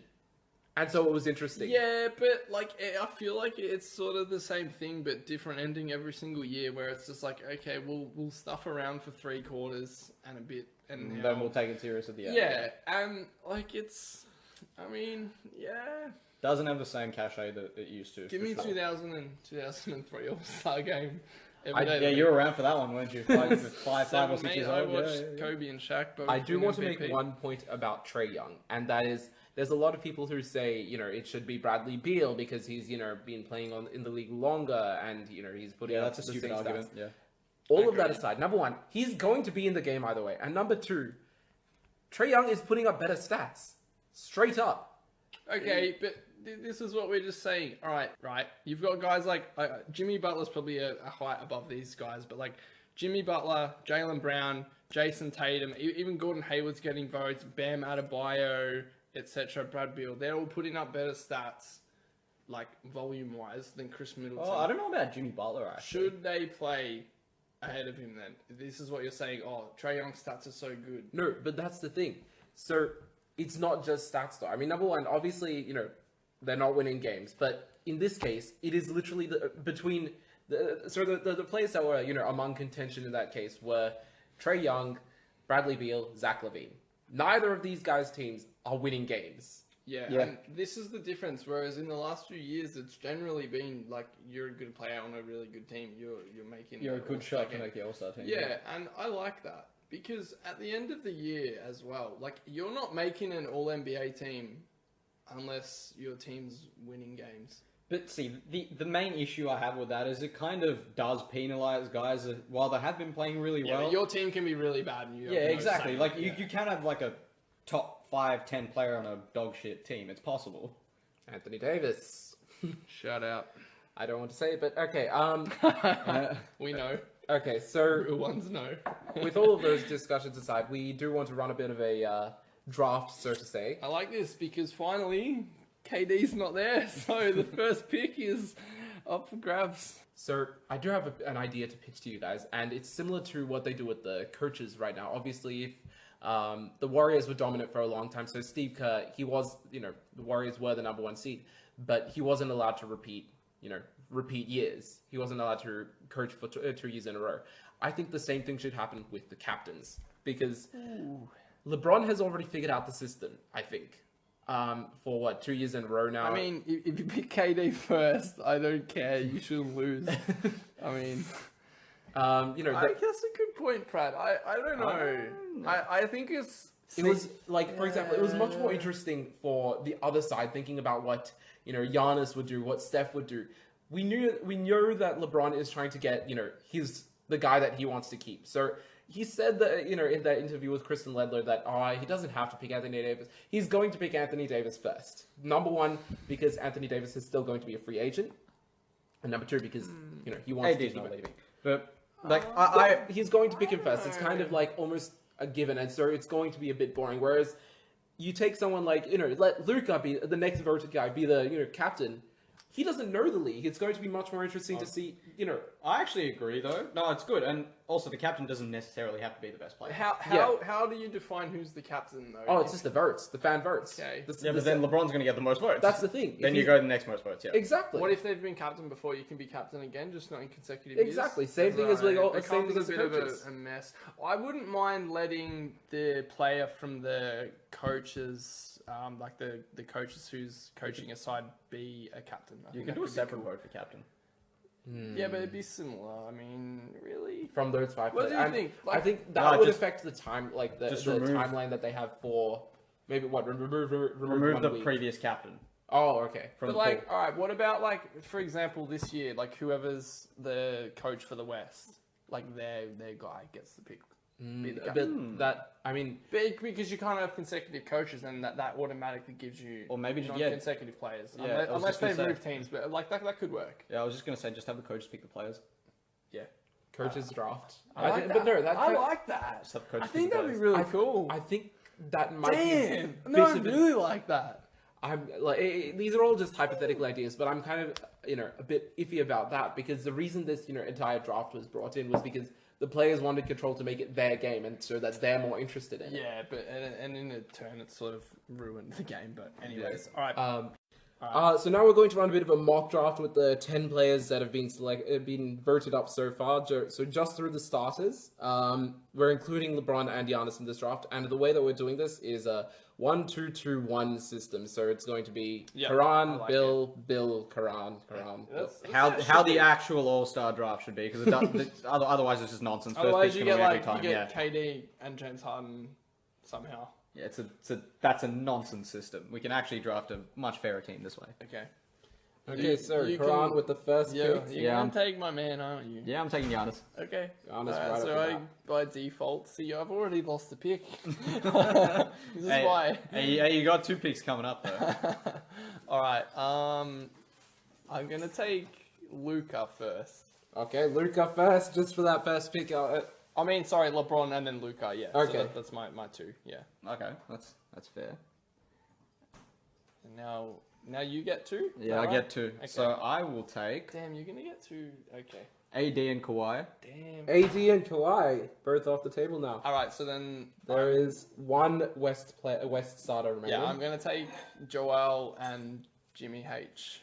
And so it was interesting. Yeah, but I feel like it's sort of the same thing, but different ending every single year. Where it's just okay, we'll stuff around for 3 quarters and a bit, and Then we'll take it serious at the end. yeah, and it's, I mean, yeah. Doesn't have the same cachet that it used to. Give for me sure. 2003 All-Star game. Yeah, you were around for that one, weren't you? Five or 6 years I old. watched Yeah. Kobe and Shaq. Both I do win want to MVP. make one point about Trae Young, and that is there's a lot of people who say, it should be Bradley Beal because he's, been playing in the league longer and, he's putting Yeah, up that's a the stupid same argument. stats. Yeah. All of that aside, number one, he's going to be in the game either way. And number two, Trae Young is putting up better stats. Straight up. Okay, but this is what we're just saying. All right. You've got guys like Jimmy Butler's probably a height above these guys, but Jimmy Butler, Jaylen Brown, Jason Tatum, even Gordon Hayward's getting votes, Bam Adebayo, etc. Brad Beal, they're all putting up better stats, volume-wise, than Khris Middleton. Oh, I don't know about Jimmy Butler, actually. Should they play ahead of him then? This is what you're saying. Oh, Trae Young's stats are so good. No, but that's the thing. So it's not just stats though. I mean, number one, obviously, they're not winning games, but in this case, it is literally between the players that were, among contention in that case were Trae Young, Bradley Beal, Zach LaVine. Neither of these guys' teams are winning games. Yeah, Yeah. and this is the difference. Whereas in the last few years, it's generally been you're a good player on a really good team. You're making You're a the good All-Star shot to game. make the All-Star team. Yeah, and I like that because at the end of the year as well, you're not making an All-NBA team unless your team's winning games. But see, the main issue I have with that is it kind of does penalise guys that, while they have been playing really Yeah, well. but your team can be really bad. And you Yeah, have no exactly. say. You can have a top 5, 10 player on a dog shit team. It's possible. Anthony Davis. Shout out. I don't want to say it, but okay. We know. Okay, so Real ones know. with all of those discussions aside, we do want to run a bit of a draft, so to say. I like this because finally KD's not there, so the first pick is up for grabs. So I do have an idea to pitch to you guys, and it's similar to what they do with the coaches right now. Obviously, if the Warriors were dominant for a long time, so Steve Kerr, he was, the Warriors were the number 1 seed, but he wasn't allowed to repeat years. He wasn't allowed to coach for 2 years in a row. I think the same thing should happen with the captains, because LeBron has already figured out the system, I think. For 2 years in a row now. I mean, if you pick KD first, I don't care. You shouldn't lose. I mean, I guess a good point, Pratt. I don't know. I think it was for example, it was much more interesting for the other side, thinking about what Giannis would do, what Steph would do. We know that LeBron is trying to get he's the guy that he wants to keep. So he said that in that interview with Kristen Ledler that he doesn't have to pick Anthony Davis. He's going to pick Anthony Davis first. Number one, because Anthony Davis is still going to be a free agent, and number two, because he wants to AD's keep not him. leaving. But He's going to pick him first. It's kind of almost a given, and so it's going to be a bit boring. Whereas you take someone like, let Luka be the next voted guy, be the, captain. He doesn't know the league. It's going to be much more interesting to see, I actually agree, though. No, it's good. And also, the captain doesn't necessarily have to be the best player. How do you define who's the captain, though? Oh, it's just the votes. The fan votes. Okay. But then LeBron's going to get the most votes. That's the thing. Then you go to the next most votes, yeah. Exactly. What if they've been captain before? You can be captain again, just not in consecutive years? Exactly. Same thing as same thing as a bit coaches. of a mess. I wouldn't mind letting the player from the coaches, like the coaches who's coaching a side, be a captain. You can do a separate vote for captain. Yeah, but it'd be similar. I mean, really? From those 5 What do players. you think? I think that would affect the time, the remove- timeline that they have for maybe remove Remove 1 the week. previous captain. Oh, okay. From But the like, pool. all right, what about for example, this year, whoever's the coach for the West, their guy gets the pick. Be the captain. Because you can't have consecutive coaches, and that automatically gives you Or maybe just- non-consecutive players, Yeah, I was unless just gonna they've say. moved teams. But that could work. Yeah, I was just going to say, just have the coaches pick the players. Yeah, Coaches draft. I like that. But no, I like that. Just have coaches I think pick the that'd be players. really cool. I think that might Damn, be no, I bit of a- really like that. I'm these are all just hypothetical ideas, but I'm kind of a bit iffy about that because the reason this entire draft was brought in was because the players wanted control to make it their game and so that they're more interested in it. Yeah, but and in a turn, it sort of ruined the game. But anyways, all right. So now we're going to run a bit of a mock draft with the 10 players that have been been voted up so far. So just through the starters, we're including LeBron and Giannis in this draft. And the way that we're doing this is a 1-2-2-1 system. So it's going to be Karan, I like Bill, Karan, Bill. That's How the actual All-Star draft should be, because otherwise it's just nonsense. First Otherwise, pick's you gonna get win every time. KD and James Harden somehow. Yeah, that's a nonsense system. We can actually draft a much fairer team this way. Okay. Okay, so you Karan can- with the first Yeah, pick. you're gonna take my man, aren't you? Yeah, I'm taking Giannis. Okay. Giannis Alright, right so off the bat. by default, see, I've already lost the pick. This is why. Hey, you got 2 picks coming up though. All right. I'm gonna take Luka first. Okay, Luka first, just for that first pick. Sorry, LeBron and then Luka. Yeah. Okay. So that's my 2. Yeah. Okay, that's fair. And now you get 2. Yeah, I get 2. Okay. So I will take Damn, you're gonna get 2. Okay. AD and Kawhi. Damn. AD and Kawhi, both off the table now. All right. So then There is one West starter remaining. yeah, I'm gonna take Joel and Jimmy H.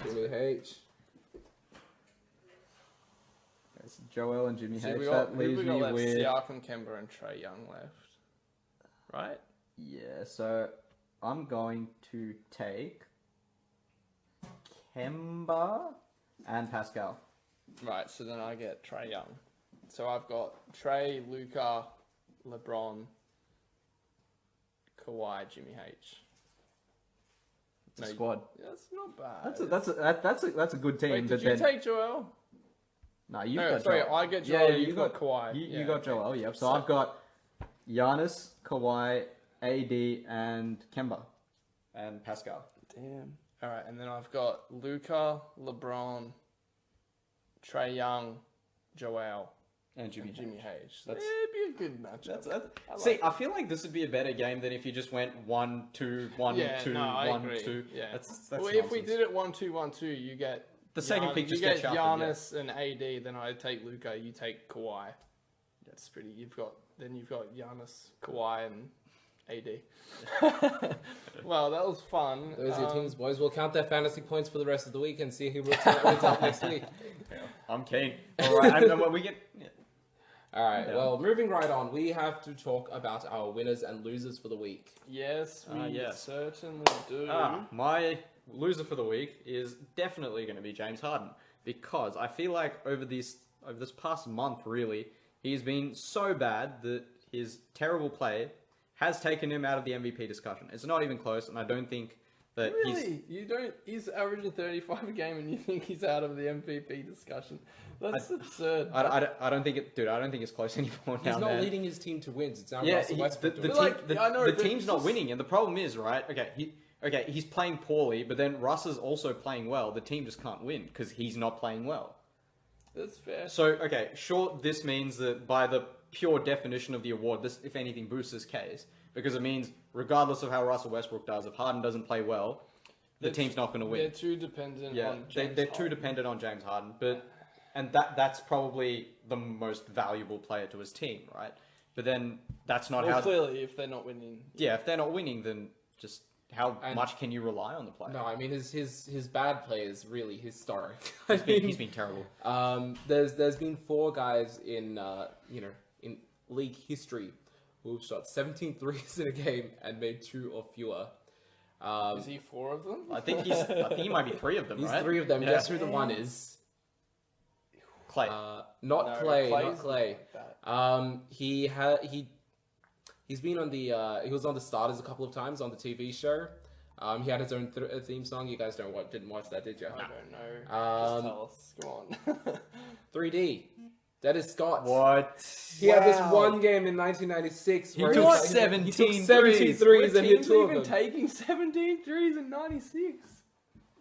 Jimmy H. It's Joel and Jimmy So H. we That got, leaves we me got left? with Siakam, Kemba, and Trey Young left. Right? yeah. So I'm going to take Kemba and Pascal. Right, so then I get Trey Young. So I've got Trey, Luka, LeBron, Kawhi, Jimmy H. It's a squad. That's not bad. That's a good team. Wait, did but you then take Joel? no, you've No, got sorry, Joel. I get Joel, Yeah, you've got Kawhi. You Yeah, got okay. Joel. Yep. So So- I've got Giannis, Kawhi, AD, and Kemba, and Pascal. Damn. All right, and then I've got Luka, LeBron, Trey Young, Joel, And Jimmy. and Jimmy H. That's- It'd be a good matchup. See, I feel like this would be a better game than if you just went 1-2, 1-2, I 1-2. agree. Yeah. That's Well, if we nonsense. did it 1-2-1-2, you get The second pick just you gets get shuffled, Giannis and AD. Then I take Luka. You take Kawhi. That's pretty. You've got Giannis, Kawhi, and AD. Well, that was fun. Those are your teams, boys. We'll count their fantasy points for the rest of the week and see who wins out next week. I'm keen. All right, and when we get. Yeah. All right. Yeah. Well, moving right on, we have to talk about our winners and losers for the week. Yes, we yes. certainly do. My loser for the week is definitely going to be James Harden because I feel like over this past month, really, he's been so bad that his terrible play has taken him out of the MVP discussion. It's not even close, and I don't think that Really? He's averaging 35 a game and you think he's out of the MVP discussion? That's absurd. I don't think it, dude. I don't think it's close anymore He's now. not man. leading his team to wins. It's now Yeah, Russell Westbrook. the doing team, it. I know, the but team's not just- winning, and the problem is, right? Okay, he's playing poorly, but then Russ is also playing well. The team just can't win because he's not playing well. That's fair. So, okay, sure, this means that by the pure definition of the award, this, if anything, boosts his case. because it means regardless of how Russell Westbrook does, if Harden doesn't play well, the team's not going to win. They're too dependent on James they're Harden. too dependent on James Harden, and that's probably the most valuable player to his team, right? But then that's not how. Clearly, if they're not winning. Yeah, if they're not winning, then just how much can you rely on the player? No, I mean his bad play is really historic. He's been terrible. There's been 4 guys in in league history who've shot 17 threes in a game and made 2 or fewer. Is he 4 of them? I think he might be 3 of them. He's right? 3 of them. Yeah. Guess who the one is? Clay. Not Clay. Not Clay. Like He's been on the he was on the Starters a couple of times on the TV show. He had his own theme song. You guys didn't watch that, did you? I don't know. Just tell us. Go on. 3D. That is Scott. What? He had this one game in 1996 where took he 17 17 threes and hit 2 of even them. taking 17 threes in 96?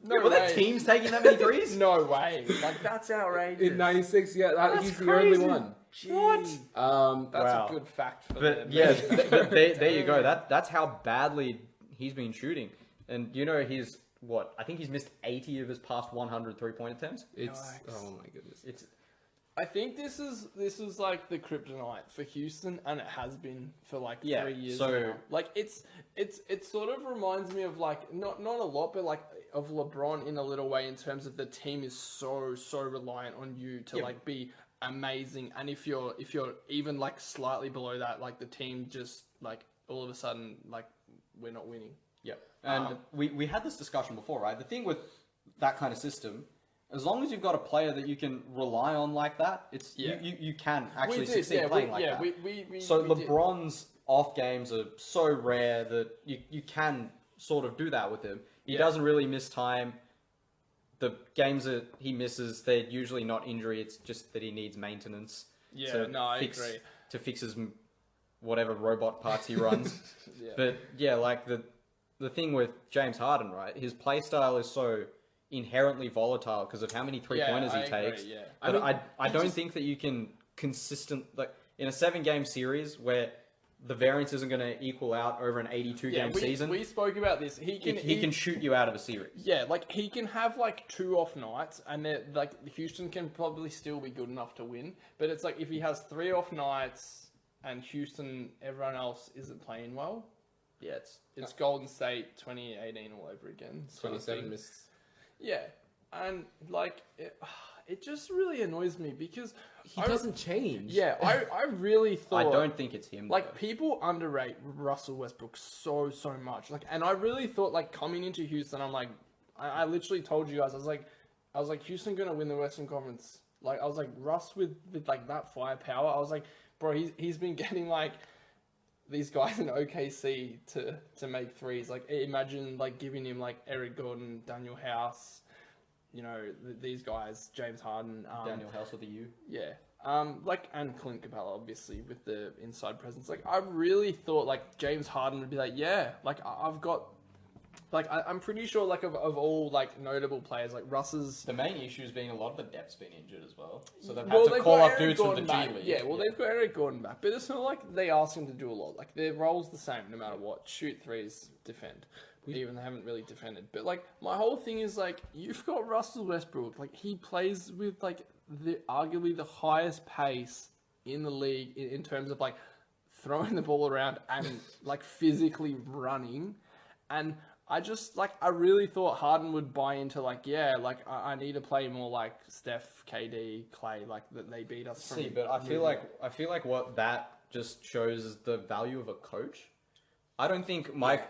No Yeah, well, way. that team's taking that many threes? No way. Like, that's outrageous. In 96, yeah, That's he's the crazy. only one. What? Wow. That's a good fact for them. But yeah, there you go. That's how badly he's been shooting. And he's what? I think he's missed 80 of his past 100 3-point attempts. It's Yikes. oh my goodness. I think this is like the kryptonite for Houston, and it has been for like 3 years now. Like it sort of reminds me of like not a lot, but like of LeBron in a little way in terms of the team is so reliant on you to like be amazing, and if you're even like slightly below that, like the team just like all of a sudden like we're not winning. Yep. And we had this discussion before, right? The thing with that kind of system, as long as you've got a player that you can rely on like that, you can actually succeed playing like that. So LeBron's off games are so rare that you can sort of do that with him. He doesn't really miss time. The games that he misses, they're usually not injury. It's just that he needs maintenance. I agree. To fix his whatever robot parts he runs. But yeah, like the thing with James Harden, right? His play style is so inherently volatile because of how many 3-pointers he takes. Agree, But I don't think that you can like in a 7-game series where the variance isn't going to equal out over an 82-game season. We spoke about this. He can shoot you out of a series. Yeah, like he can have like 2 off nights, and like Houston can probably still be good enough to win. But it's like if he has 3 off nights and Houston, everyone else isn't playing well. Yeah, it's Golden State 2018 all over again. 27 missed. Yeah, and like it just really annoys me because He doesn't change. Yeah, I really thought. I don't think it's him. Like people underrate Russell Westbrook so much. Like, and I really thought like coming into Houston, I'm like, I literally told you guys, I was like Houston gonna win the Western Conference. Like I was like Russ with like that firepower. I was like, bro, he's been getting like these guys in OKC to make threes. Like imagine like giving him like Eric Gordon, Daniel House. These guys, James Harden, Daniel House with a U. Yeah. And Clint Capella, obviously, with the inside presence. Like, I really thought, like, James Harden would be like, yeah, like, I've got, like, I'm pretty sure, like, of all, like, notable players, like, Russ's... The main issue is being a lot of the depth's been injured as well. So they've had to call up dudes from the G League. Yeah, they've got Eric Gordon back. But it's not like they ask him to do a lot. Like, their role's the same no matter what. Shoot threes, defend. Even they haven't really defended. But, like, my whole thing is, like, you've got Russell Westbrook. Like, he plays with, like, arguably the highest pace in the league in terms of, like, throwing the ball around and, like, physically running. And I just, like, I really thought Harden would buy into, like, yeah, like, I need to play more like Steph, KD, Clay, like, that they beat us from... But I feel like what that just shows is the value of a coach. I don't think Mike...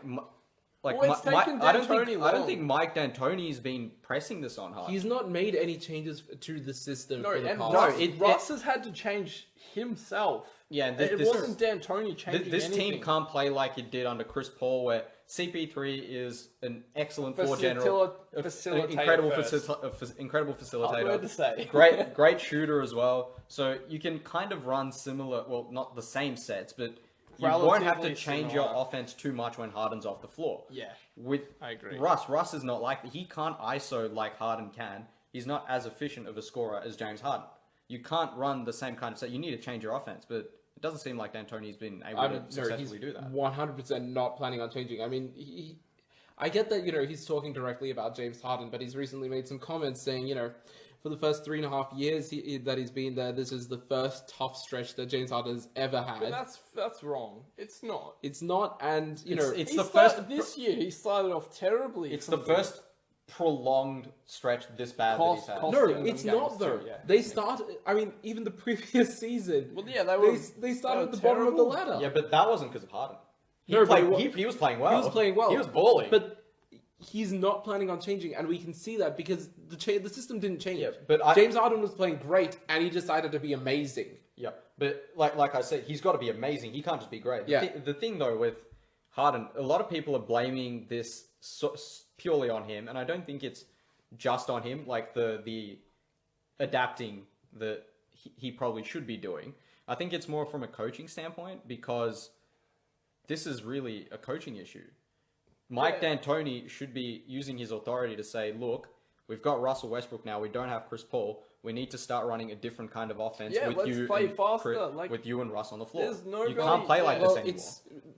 I don't think Mike D'Antoni's been pressing this on Harden. He's not made any changes to the system. No, for the and past. Russ has had to change himself. Yeah, it wasn't D'Antoni changing this anything. team can't play like it did under Chris Paul, where CP3 is an excellent floor general, incredible facilitator, hard word to say. great shooter as well. So you can kind of run similar, well, not the same sets, but you won't have to change your offense too much when Harden's off the floor. Yeah, I agree. Russ is not like that. He can't ISO like Harden can. He's not as efficient of a scorer as James Harden. You can't run the same kind of set. You need to change your offense, but It doesn't seem like D'Antoni's been able to successfully do that. 100% not planning on changing. I mean, I get that, he's talking directly about James Harden, but he's recently made some comments saying, for the first 3.5 years that he's been there, this is the first tough stretch that James Harden has ever had. But that's wrong. It's not. It's not, and, It's the first... This year, he started off terribly. It's the first prolonged stretch this bad that he's had. No, it's not though. Yeah. They started. I mean, even the previous season. Well, yeah, they started at the bottom of the ladder. Yeah, but that wasn't because of Harden. He was playing well. He was playing well. He was balling. But he's not planning on changing, and we can see that because the system didn't change. Yeah, but James Harden was playing great, and he decided to be amazing. Yeah, but like I said, he's got to be amazing. He can't just be great. The thing though with Harden, a lot of people are blaming this purely on him, and I don't think it's just on him, like the adapting that he probably should be doing. I think it's more from a coaching standpoint, because this is really a coaching issue. Mike D'Antoni should be using his authority to say, look, we've got Russell Westbrook now, we don't have Chris Paul, we need to start running a different kind of offense with you and Russ on the floor. You can't play like this anymore.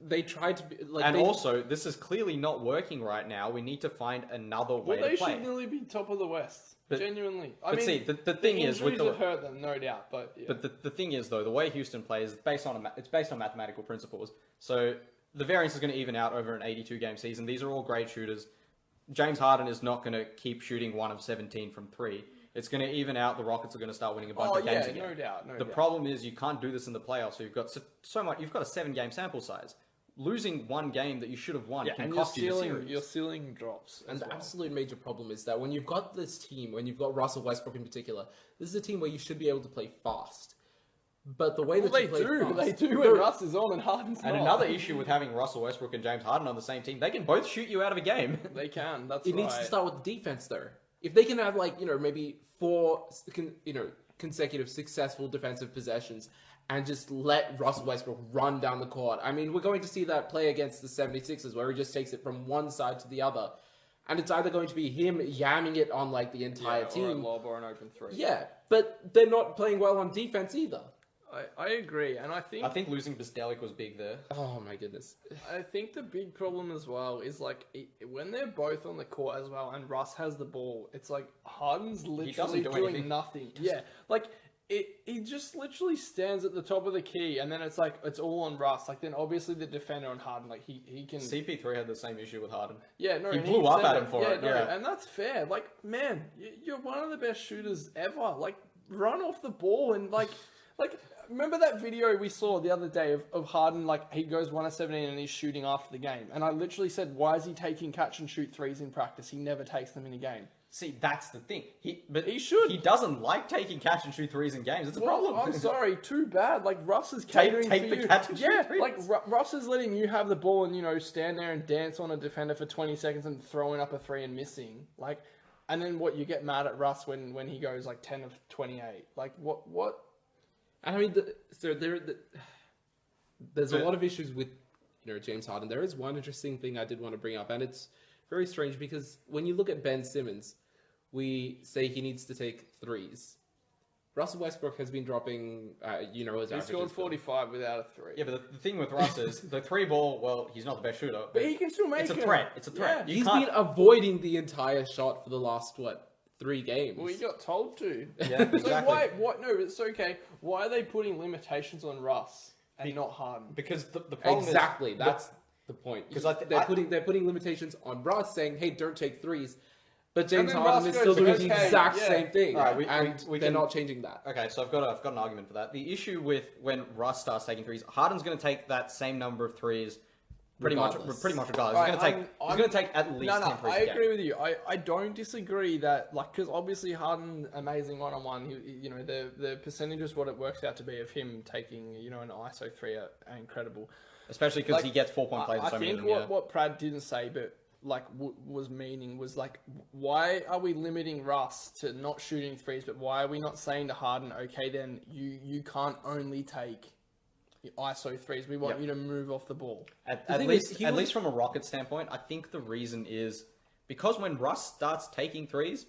They tried to be also, this is clearly not working right now. We need to find another way to play. They should nearly be top of the West. Genuinely. I mean, see, the thing is, with have hurt them, no doubt. But the thing is, though, the way Houston plays, it's based on mathematical principles. So the variance is going to even out over an 82-game season. These are all great shooters. James Harden is not going to keep shooting 1 of 17 from 3. It's going to even out. The Rockets are going to start winning a bunch of games again. No doubt. The problem is you can't do this in the playoffs. So you've got so much. You've got a 7-game sample size. Losing one game that you should have won can cost you the series. Your ceiling drops. And the absolute major problem is that when you've got this team, when you've got Russell Westbrook in particular, this is a team where you should be able to play fast. But the way that you play fast... They do when Russ is on and Harden's not. And another issue with having Russell Westbrook and James Harden on the same team, they can both shoot you out of a game. They can, It needs to start with the defense, though. If they can have, maybe 4, consecutive successful defensive possessions and just let Russell Westbrook run down the court. I mean, we're going to see that play against the 76ers where he just takes it from one side to the other. And it's either going to be him yamming it on, the entire team. Or a lob or an open 3. Yeah, but they're not playing well on defense either. I agree, and I think losing Bistelic was big there. Oh my goodness! I think the big problem as well is when they're both on the court as well, and Russ has the ball. It's like Harden's literally doing nothing. Yeah, he just literally stands at the top of the key, and then it's all on Russ. Then obviously the defender on Harden, he can. CP3 had the same issue with Harden. Yeah, no, he blew up at him for it. And that's fair. Man, you're one of the best shooters ever. Run off the ball and remember that video we saw the other day of Harden, he goes 1 of 17 and he's shooting after the game. And I literally said, why is he taking catch and shoot threes in practice? He never takes them in a game. See, that's the thing. He should. He doesn't like taking catch and shoot threes in games. It's a problem. I'm sorry, too bad. Russ is catering take the catch and shoot threes. Russ is letting you have the ball and, stand there and dance on a defender for 20 seconds and throwing up a 3 and missing. And then what, you get mad at Russ when he goes 10 of 28. What? And I mean, there's a lot of issues with James Harden. There is one interesting thing I did want to bring up, and it's very strange because when you look at Ben Simmons, we say he needs to take threes. Russell Westbrook has been dropping, his averages. He scored 45 without a 3. Yeah, but the thing with Russ is the 3 ball, well, he's not the best shooter. But he can still make it. It's a threat. It's a threat. Yeah. He's been avoiding the entire shot for the last, 3 games. Well, he got told to. Yeah, exactly. So why? No, it's okay. Why are they putting limitations on Russ and not Harden? Because the problem is... That's the point. Because they're putting limitations on Russ, saying, hey, don't take threes. But James Harden is still doing the exact same thing. All right, they're not changing that. Okay, so I've got an argument for that. The issue with when Russ starts taking threes, Harden's going to take that same number of threes pretty much regardless. He's going to take at least 10 threes. I agree with you. I don't disagree that because obviously Harden amazing one-on-one. The percentages what it works out to be of him taking an ISO 3 are incredible. Especially because he gets 4-point plays. I think what Prad didn't say, but was why are we limiting Russ to not shooting threes? But why are we not saying to Harden, okay, then you can't only take ISO threes. We want you to move off the ball. At least from a Rocket standpoint, I think the reason is because when Russ starts taking threes,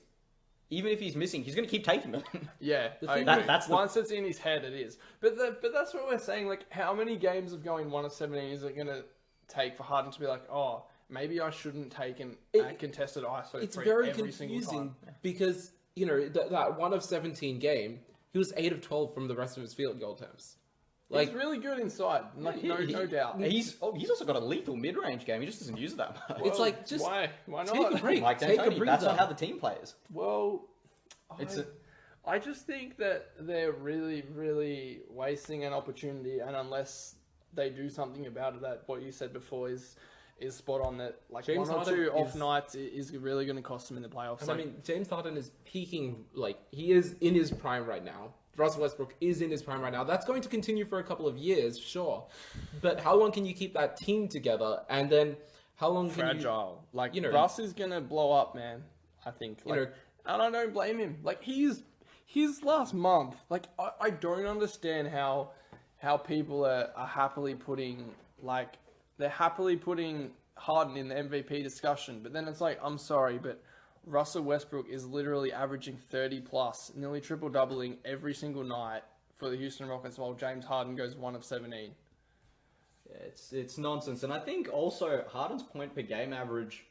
even if he's missing, he's going to keep taking them. Yeah, that's once it's in his head, it is. But that's what we're saying. Like, how many games of going 1 of 17 is it going to take for Harden to be like, oh, maybe I shouldn't take a contested ISO It's 3 very every single confusing time. because, that 1 of 17 game, he was 8 of 12 from the rest of his field goal attempts. Like, he's really good inside, no doubt. He's also got a lethal mid-range game. He just doesn't use it that much. It's like, just why not? take a break. Mike Take a D'Antoni, that's not breather. how the team plays. Well, It's I just think that they're really, really wasting an opportunity, and unless they do something about it, that what you said before is spot on. That like James 1 or Harden 2 off is- nights is really going to cost them in the playoffs. And I mean, James Harden is peaking, like, he is in his prime right now. Russell Westbrook is in his prime right now. That's going to continue for a couple of years, sure. But how long can you keep that team together? And then how long can fragile. Like, you know- Russ is going to blow up, man. I think. Like, know- and I don't blame him. Like, his last month, like, I don't understand how people are happily putting, like, they're happily putting Harden in the MVP discussion. But then it's like, I'm sorry, but Russell Westbrook is literally averaging 30 plus, nearly triple doubling every single night for the Houston Rockets, while James Harden goes 1 of 17. Yeah, it's nonsense. And I think also Harden's point per game average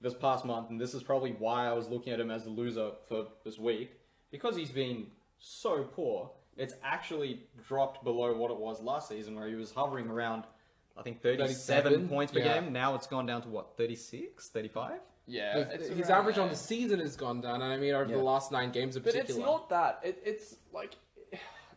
this past month, and this is probably why I was looking at him as the loser for this week, because he's been so poor, it's actually dropped below what it was last season, where he was hovering around, I think, 37 points per yeah. game. Now it's gone down to, what, 36, 35? Yeah, it's his around average on there. the season has gone down, and I mean over the last 9 games in But particular. it's not that. It's like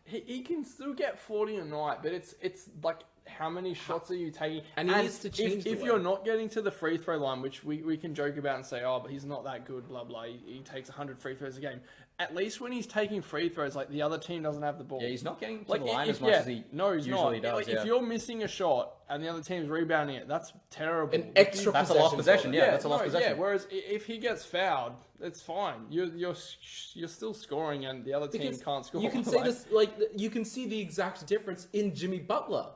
he can still get 40 a night, but it's like how many shots are you taking? And he needs to change the if way. you're not getting to the free throw line, which we can joke about and say, oh, but he's not that good, blah blah. He takes 100 free throws a game. At least when he's taking free throws, like the other team doesn't have the ball. Yeah, he's not getting to Like the line if, as much as he he's usually not. does. Like, yeah. If you're missing a shot and the other team's rebounding it, that's terrible. An extra That's a lost possession, yeah. That's a lost possession. Yeah, whereas if he gets fouled, it's fine. You're still scoring, and the other team Because can't score. You can say this, like, you can see the exact difference in Jimmy Butler.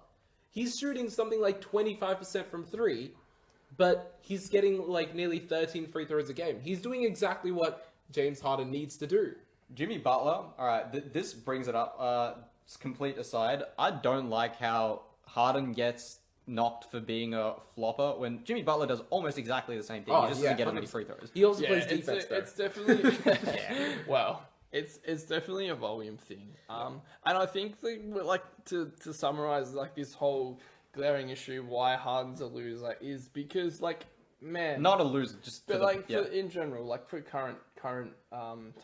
He's shooting something like 25% from 3, but he's getting like nearly 13 free throws a game. He's doing exactly what James Harden needs to do. Jimmy Butler, all right, this brings it up. Complete aside, I don't like how Harden gets knocked for being a flopper when Jimmy Butler does almost exactly the same thing. Oh, He just yeah, doesn't get as many 100%. free throws. He also plays defense, though. It's definitely well, it's definitely a volume thing. And I think like to summarize like this whole glaring issue why Harden's a loser is because like man, Not a loser, just but for the, like yeah. in general, like for current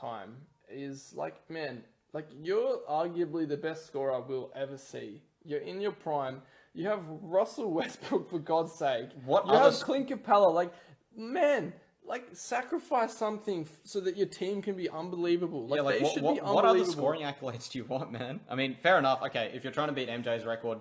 time is like man, like you're arguably the best scorer we'll ever see. You're in your prime. You have Russell Westbrook, for God's sake. What you other have Clint Capella. Like, man, like sacrifice something so that your team can be unbelievable. Like, Yeah, like they should be unbelievable. what other scoring accolades do you want, man? I mean, fair enough. Okay, if you're trying to beat MJ's record,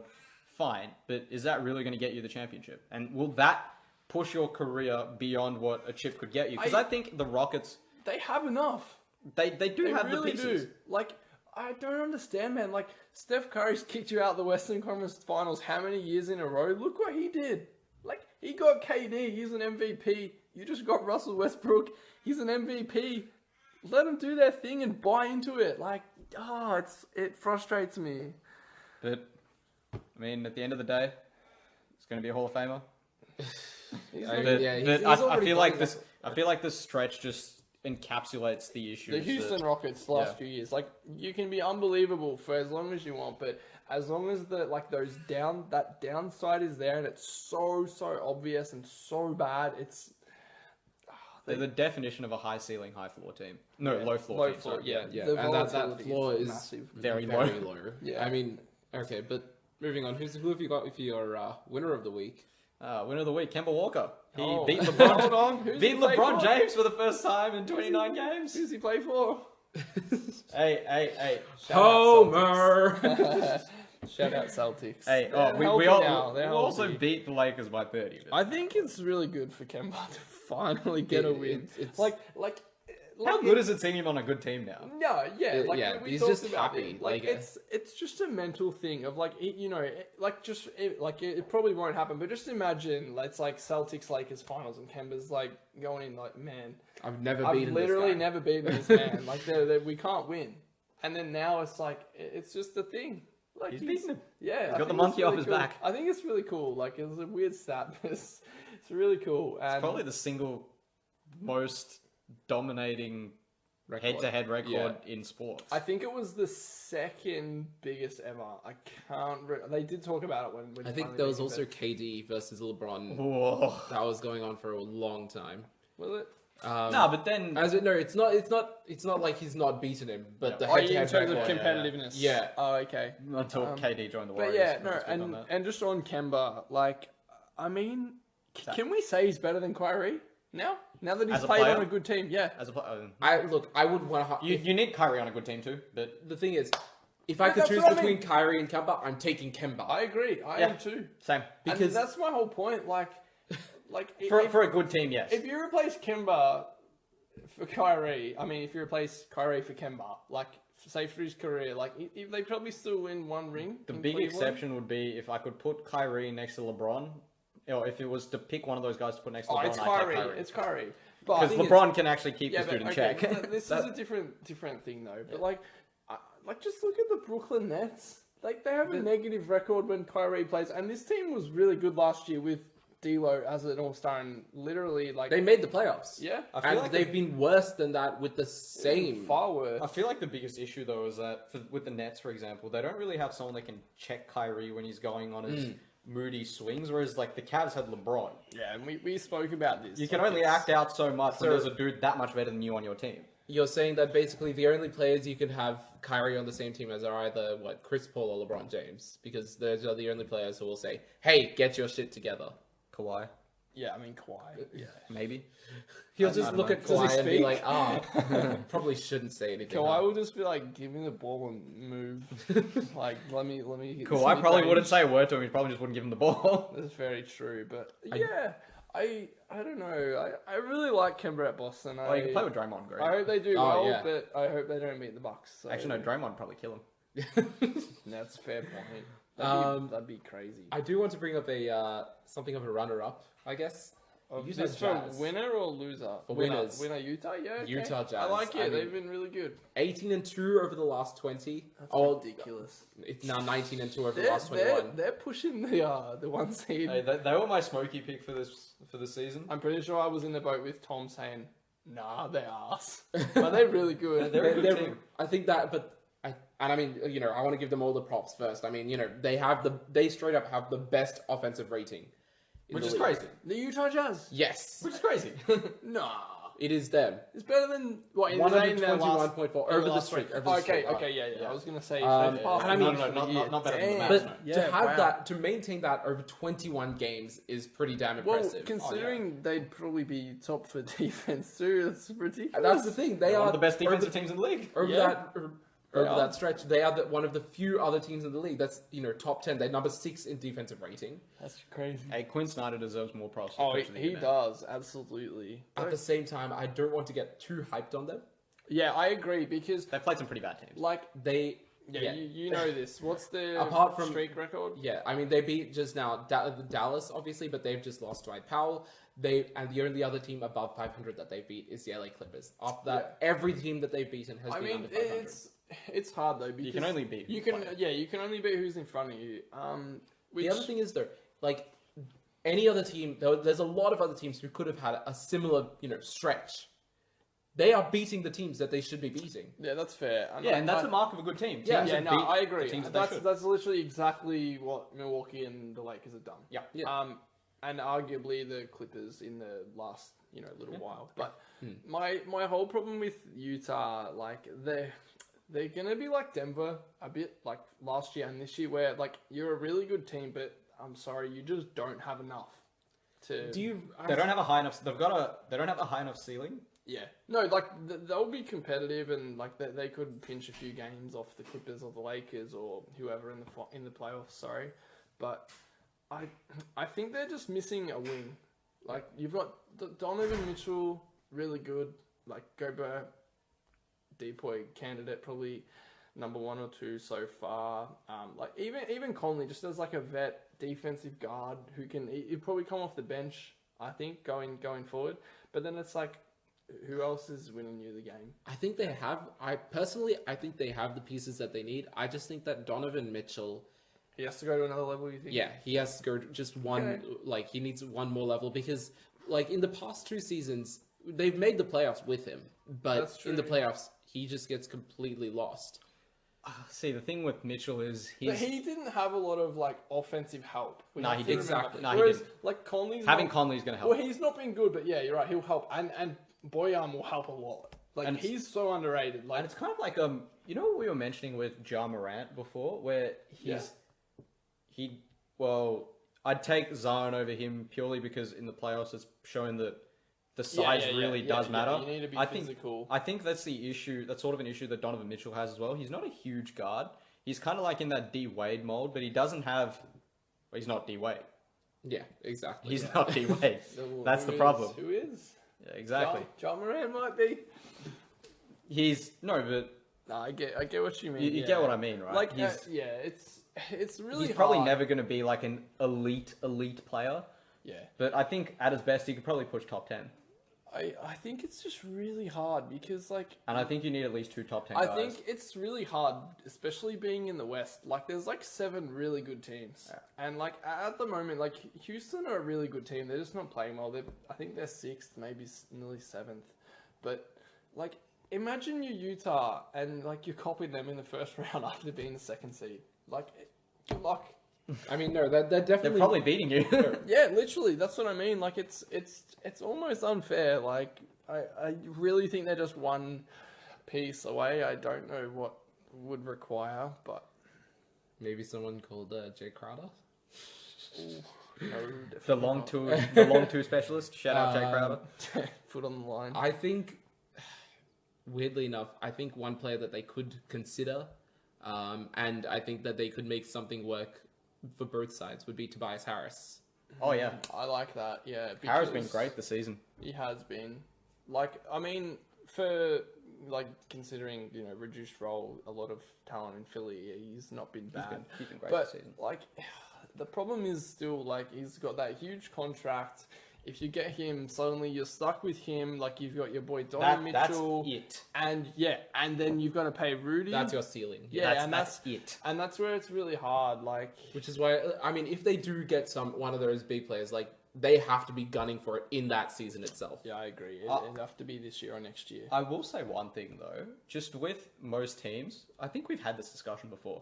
fine. But is that really going to get you the championship? And will that push your career beyond what a chip could get you? Because I think the Rockets, They have enough. they do They have really the pieces. do. Like, I don't understand, man. Like, Steph Curry's kicked you out of the Western Conference Finals how many years in a row? Look what he did. Like, he got KD. He's an MVP. You just got Russell Westbrook. He's an MVP. Let them do their thing and buy into it. Like, it frustrates me. But, I mean, at the end of the day, it's going to be a Hall of Famer. I feel like this stretch just encapsulates the issues. The Houston Rockets the last few years, like you can be unbelievable for as long as you want, but as long as that downside is there and it's so obvious and so bad, it's They're the definition of a high ceiling, high floor team. No, low floor team. Sorry. Yeah. The And that volatility floor is massive. Very very low. low. Yeah. I mean, okay, but moving on. Who have you got for your winner of the week? Winner of the week, Kemba Walker. He Oh. beat LeBron. Hold on. Who's beat he play LeBron for? James for the first time in 29 games. Who's he play for? Hey. Homer. Shout out Celtics. Hey, They're we healthy now. we They're also healthy. beat the Lakers by 30. I think it's really good for Kemba to finally get a win. It's- like How good is it seeing him on a good team now? No, yeah, like yeah, we he's talked just about happy, it. Like like, it's just a mental thing of like it probably won't happen, but just imagine it's like Celtics Lakers finals and Kemba's like going in like, man, I've never I've beaten literally this guy. never beaten this man. Like we can't win, and then now it's like it's just a thing. Like He's beaten him. Yeah, He's I got the think monkey it's off really his cool. back. I think it's really cool. Like it's a weird stat, but it's really cool. And It's probably the single most dominating head-to-head record in sports. I think it was the second biggest ever. I can't. They did talk about it when I think there was also KD versus LeBron. Whoa. That was going on for a long time. Was it? No, but then It's not like he's not beaten him, but the Oh, in head-to-head terms of record. competitiveness. Yeah. Oh, okay. until KD joined the Warriors. But yeah, we no, can speak on that. and just on Kemba, like, I mean, can we say he's better than Kyrie now? Now that he's As a played player? on a good team, yeah. As a player, I would want to. you need Kyrie on a good team too, but The thing is, if I Yeah, could that's choose what I between mean. Kyrie and Kemba, I'm taking Kemba. I agree. I Yeah. am too. same. Because Because- that's my whole point. Like For a good team, yes. if you replace Kemba for Kyrie, I mean, if you replace Kyrie for Kemba, like, say for his career, like, they probably still win one ring. The in big Cleveland. exception would be if I could put Kyrie next to LeBron, or if it was to pick one of those guys to put next to Oh, LeBron, it's I'd Kyrie. take Kyrie. It's Kyrie. But Because LeBron can actually keep the dude in check. This is a different thing though. But like just look at the Brooklyn Nets. Like they have a negative record when Kyrie plays, and this team was really good last year with D'Lo as an All-Star, and literally like They made the playoffs. yeah, I feel And like they've been worse than that with the same. far worse. I feel like the biggest issue though is that with the Nets, for example, they don't really have someone that can check Kyrie when he's going on his moody swings, whereas like the Cavs had LeBron. Yeah, and we spoke about this. You can Like, only it's- act out so much when So- there's a dude that much better than you on your team. You're saying that basically the only players you can have Kyrie on the same team as are either Chris Paul or LeBron James, because those are the only players who will say, "Hey, get your shit together." Kawhi, Yeah, I mean Kawhi. Yeah, maybe. He'll I just don't look know. at Does he Kawhi and be speak? like, probably shouldn't say anything. Kawhi huh?" will just be like, "Give me the ball and move." Like, let me. Kawhi probably wouldn't say a word to him. He probably just wouldn't give him the ball. That's very true, but yeah, I don't know. I really like Kemba at Boston. Well, you can play with Draymond, great. I hope they do Oh, well, yeah. but I hope they don't beat the Bucks. So. Actually, no, Draymond would probably kill him. That's a fair point. That'd be crazy. I do want to bring up a something of a runner-up, I guess. Is Utah this for Jazz. winner or loser? For Winner. winners. Winner Utah, yeah. Okay. Utah Jazz. I like it. I mean- They've been really good. 18-2 over the last 20. That's Oh, ridiculous. it's now 19-2 over the last 21. They're pushing the one seed. Hey, they were my smoky pick for this season. I'm pretty sure I was in the boat with Tom saying, "Nah, they're ass," but they're really good. They're a good team. I think that, but I mean, I want to give them all the props first. I mean, they straight up have the best offensive rating, in Which the is league. crazy. The Utah Jazz. Yes, Which is crazy. Nah. it is them. It's better than what in their last 121.4 over the last streak. week. over the Okay, streak. okay, yeah. I was gonna say Um, they've passed and I the mean- mark for the year. not better than the Damn. Mavs, But no. Yeah, to have wow. that, to maintain that over 21 games is pretty damn Well, impressive. considering they'd probably be top for defense too, that's ridiculous. And that's the thing. They They're are one of the best over defensive teams in the league. over Yeah. that They over are. that stretch. They are one of the few other teams in the league that's top 10. They're number 6 in defensive rating. That's crazy. Hey, Quinn Snyder deserves more props. Oh, he does absolutely. At the same time, I don't want to get too hyped on them. Yeah, I agree because They've played some pretty bad teams. like They yeah, you know this. What's their Apart from- streak record? yeah. I mean, they beat just now Dallas, obviously, but they've just lost Dwight Powell. And the only other team above 500 that they beat is the LA Clippers. After that, every team that they've beaten has I been mean, under 500. it's hard though because You can only beat you who's can playing. you can only beat who's in front of you. Which, The other thing is though, like any other team, there's a lot of other teams who could have had a similar, Mm. stretch. They are beating the teams that they should be beating. yeah, that's fair. Yeah, and that's the mark of a good team. Yeah, Teams Yeah, that no, beat I the agree. teams that they That's should. that's literally exactly what Milwaukee and the Lakers have done. Yeah. Yeah. And arguably the Clippers in the last little while. But Hmm. my whole problem with Utah, like they're gonna be like Denver a bit, like last year and this year, where like you're a really good team, but I'm sorry, you just don't have enough to. Do you? They don't have a high enough. They don't have a high enough ceiling. Yeah, no, like they'll be competitive and like they could pinch a few games off the Clippers or the Lakers or whoever in the playoffs. Sorry, but I think they're just missing a wing. Like you've got Donovan Mitchell, really good. like Gobert, Depoy candidate, probably number 1 or 2 so far. Like even Conley, just as like a vet defensive guard who can he'd probably come off the bench. I think going forward, but then it's like, who else is winning you the game? I think they have. I think they have the pieces that they need. I just think that Donovan Mitchell. He has to go to another level, you think? Yeah, he has to go just one. Okay. Like he needs one more level because, like in the past 2 seasons, they've made the playoffs with him, but in the playoffs, he just gets completely lost. See, the thing with Mitchell is But he didn't have a lot of like offensive help. No, he didn't. Exactly. No, he Whereas didn't. like Conley's Conley's going to help. Well, he's not been good, but yeah, you're right. He'll help, and Bojan will help a lot. Like And he's so underrated. Like And it's kind of like you know what we were mentioning with Ja Morant before, where I'd take Zion over him purely because in the playoffs it's shown that the size does matter. You need to be physical. I think that's the issue. That's sort of an issue that Donovan Mitchell has as well. He's not a huge guard. He's kind of like in that D Wade mold, but he doesn't have. Well, he's not D Wade. Yeah, exactly. He's not D Wade. That's the problem. Who is? Yeah, exactly. John Moran might be. But No, I get what you mean. you get what I mean, right? Like, it's really. He's probably hard. never going to be like an elite player. Yeah, But I think at his best, he could probably push top 10. I think it's just really hard because like. And I think you need at least 2 top 10 I guys. think it's really hard, especially being in the West. Like, there's like 7 really good teams, and like at the moment, like Houston are a really good team. They're just not playing well. I think they're 6th, maybe nearly 7th. But like, imagine you're Utah and like you're copying them in the first round after being the 2nd seed. Like, good luck. I mean, no, they're definitely They're probably beating you. Yeah, literally, that's what I mean. Like, it's almost unfair. Like, I really think they're just one piece away. I don't know what would require, but maybe someone called Jay Crowder. no, the long two specialist. Shout out Jay Crowder. foot on the line. I think, weirdly enough, I think one player that they could consider, and I think that they could make something work for both sides would be Tobias Harris. Oh yeah, I like that. Yeah, Harris been because great this season. He has been. Like, I mean, for like considering reduced role, a lot of talent in Philly, he's not been bad. He's been great But this season. like, the problem is still like he's got that huge contract. If you get him, suddenly you're stuck with him. Like, you've got your boy Donovan Mitchell, that's it. and then you've got to pay Rudy. That's your ceiling. Yeah, that's it. and that's where it's really hard. Like, Which is why, I mean, if they do get one of those big players, like, they have to be gunning for it in that season itself. yeah, I agree. It'd have to be this year or next year. I will say one thing though, just with most teams, I think we've had this discussion before.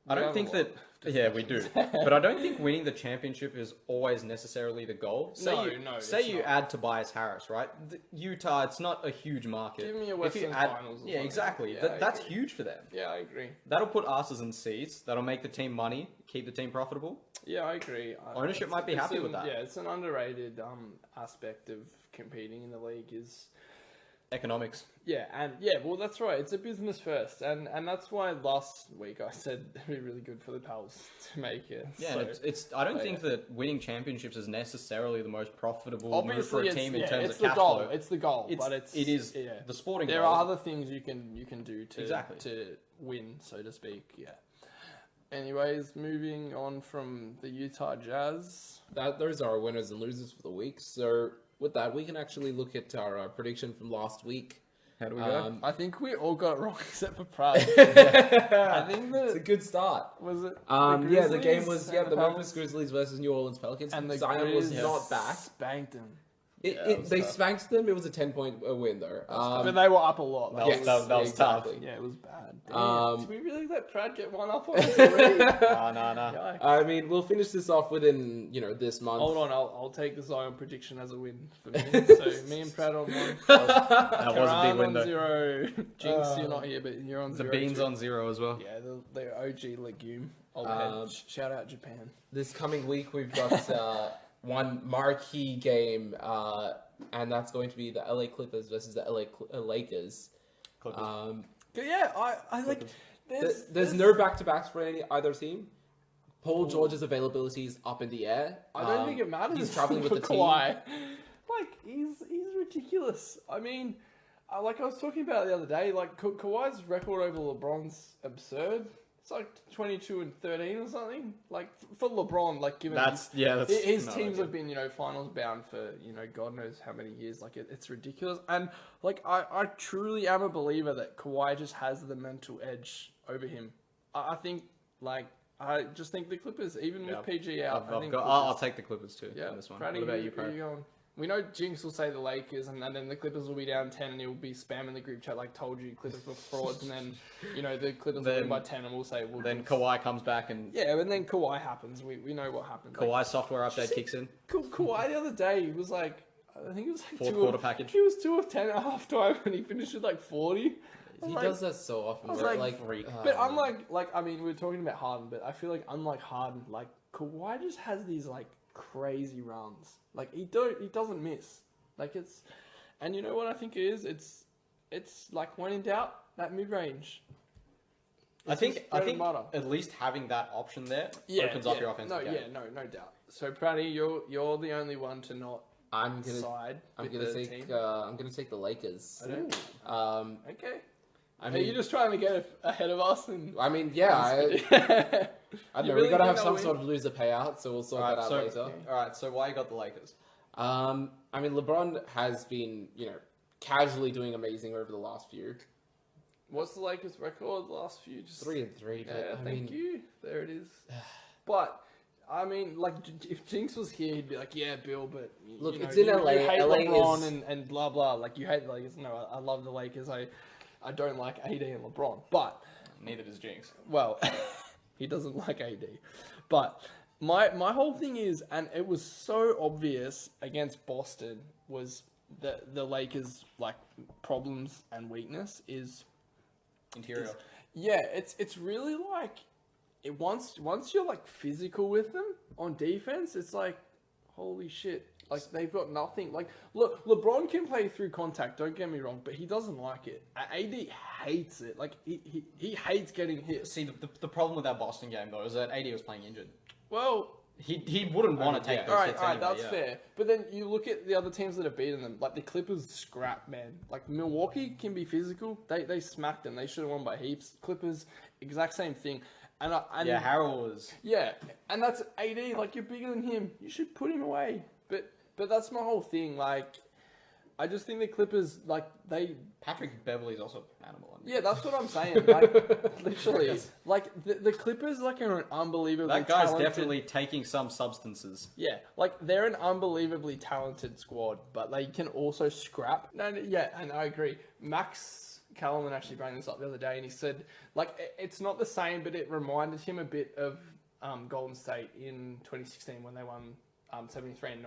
I don't think that. Yeah, we do. But I don't think winning the championship is always necessarily the goal. Say you add Tobias Harris, right? Utah, it's not a huge market. Give me a Western Finals. Yeah, exactly. Yeah, that's huge for them. Yeah, I agree. That'll put asses in seats. That'll make the team money, keep the team profitable. Yeah, I agree. Ownership might be happy with that. Yeah, it's an underrated aspect of competing in the league is. Economics. Well, that's right. It's a business first, and that's why last week I said it'd be really good for the Pels to make it. Yeah, so, it's. I don't think that winning championships is necessarily the most profitable move obviously for a team in terms it's of the cash goal. flow. It's the goal, but it is the sporting. There goal. are other things you can do to win, so to speak. Yeah. Anyways, moving on from the Utah Jazz. Those are our winners and losers for the week. So with that, we can actually look at our prediction from last week. How do we go? I think we all got it wrong except for Pratt. I think It's a good start. Was it? The game was the the Memphis Pelicans? Grizzlies versus New Orleans Pelicans. And the Zion was Grizz not back. Spanked him. They spanked them. It was a 10-point win though. But they were up a lot. That was tough. Yeah, it was bad. Damn. Did we really let Pratt get one up on us already? No. I mean, we'll finish this off within this month. Hold on, I'll take the Zion prediction as a win for me. So me and Pratt on 1. That was a big win on though. 0. Jinx, you're not here, but you're on 0. The beans too. on 0 as well. Yeah, the OG legume. Old head. Shout out Japan. This coming week, we've got one marquee game, and that's going to be the LA Clippers versus the LA Lakers. Clippers. But yeah, I like. There's no back-to-backs for either team. Paul George's availability is up in the air. I don't think it matters. He's traveling with the team. Kawhi. Like, he's ridiculous. I mean, I was talking about it the other day. Like Kawhi's record over LeBron's absurd. It's like 22-13 or something. Like for LeBron, like given That's his not teams okay. have been finals bound for God knows how many years. Like it's ridiculous. And like I truly am a believer that Kawhi just has the mental edge over him. I think I just think the Clippers, even with PG out, I'll take the Clippers too on this one. Pratty, what about you, who are Pratt? you going? We know Jinx will say the Lakers, and then the Clippers will be down 10, and he'll be spamming the group chat like, "Told you, Clippers were frauds." And then, the Clippers will win by 10, and we'll say, "Well." Then Kawhi comes back and and then Kawhi happens. We know what happens. Kawhi software update kicks in. Kawhi the other day was like, I think it was like Fourth quarter package. He was 2 of 10 at halftime, and he finished with like 40. He does that so often. I was Like, but unlike, I mean, we were talking about Harden, but I feel like unlike Harden, like Kawhi just has these like crazy runs. Like he doesn't miss. Like it's, and you know what I think it is? It's like when in doubt, that mid range. I think at least having that option there opens up your offensive game. No doubt. So Pratty, you're the only one to not I'm gonna side. I'm gonna take the Lakers. Okay. I Are mean, you just trying to get ahead of us? And I mean, yeah. I don't know. really We gotta have think some they'll sort of loser payout, so we'll sort that out later. Alright, so why you got the Lakers? I mean, LeBron has been, casually doing amazing over the last few. What's the Lakers' record the last few? Just 3-3. Yeah, But, thank you. There it is. But I mean, like, if Jinx was here, he'd be like, "Yeah, Bill, but Look, you know, it's in you LA. hate LA LeBron is... and blah blah. Like, you hate the Lakers. No, I love the Lakers. I don't like AD and LeBron, but Neither does Jinx. well, he doesn't like AD. But my whole thing is, and it was so obvious against Boston, was the Lakers' like problems and weakness is Interior. it's really like once you're like physical with them on defense, it's like holy shit. Like they've got nothing. Like look, LeBron can play through contact. Don't get me wrong, but he doesn't like it. AD hates it. Like he hates getting hit. See, the problem with that Boston game though is that AD was playing injured. Well, he wouldn't want to take those hits anyway. That's fair. But then you look at the other teams that have beaten them. Like the Clippers scrap, man. Like Milwaukee can be physical. They smacked them. They should have won by heaps. Clippers, exact same thing. And Harrell was... Yeah, and that's AD. Like, you're bigger than him. You should put him away. But that's my whole thing. Like, I just think the Clippers, like, they... Patrick Beverley's also an animal. Yeah, that's what I'm saying. Like, literally. Like, the Clippers, like, are an unbelievably That guy's talented... definitely taking some substances. Yeah, like, they're an unbelievably talented squad, but they can also scrap. Yeah, and I agree. Max Kellerman actually brought this up the other day, and he said, like, it's not the same, but it reminded him a bit of Golden State in 2016 when they won 73-9,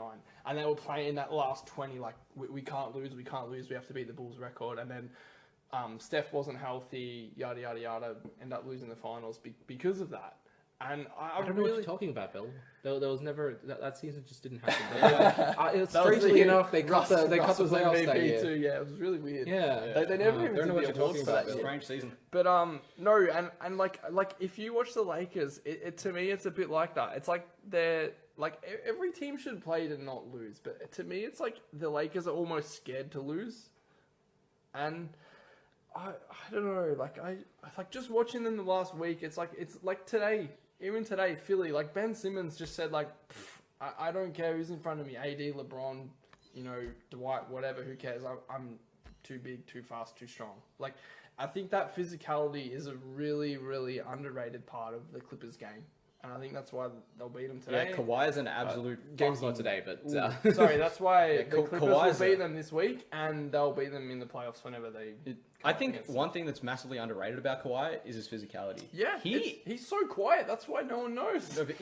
and they were playing that last 20 like we can't lose, we have to beat the Bulls record, and then Steph wasn't healthy, yada yada yada, end up losing the finals because of that. And I don't really... know what you're talking about, Bill. There was never that season just didn't happen. Strangely enough, they cut the playoffs that year. Too. Yeah, it was really weird. Yeah, they never even don't know what did you're the awards talking for about. that year. Strange season. But no, and like if you watch the Lakers, it to me it's a bit like that. It's like they're like every team should play to not lose, but to me it's like the Lakers are almost scared to lose, and I don't know. Like I like just watching them the last week. It's like today. Even today, Philly, like Ben Simmons just said, like, I don't care who's in front of me, AD, LeBron, Dwight, whatever, who cares? I'm too big, too fast, too strong. Like, I think that physicality is a really, really underrated part of the Clippers game. And I think that's why they'll beat them today. Yeah, Kawhi is an absolute... game's not today, but... Sorry, that's why the Clippers Kawhi's will beat them this week, and they'll beat them in the playoffs whenever they... I think one thing that's massively underrated about Kawhi is his physicality. Yeah, he's so quiet. That's why no one knows. No, but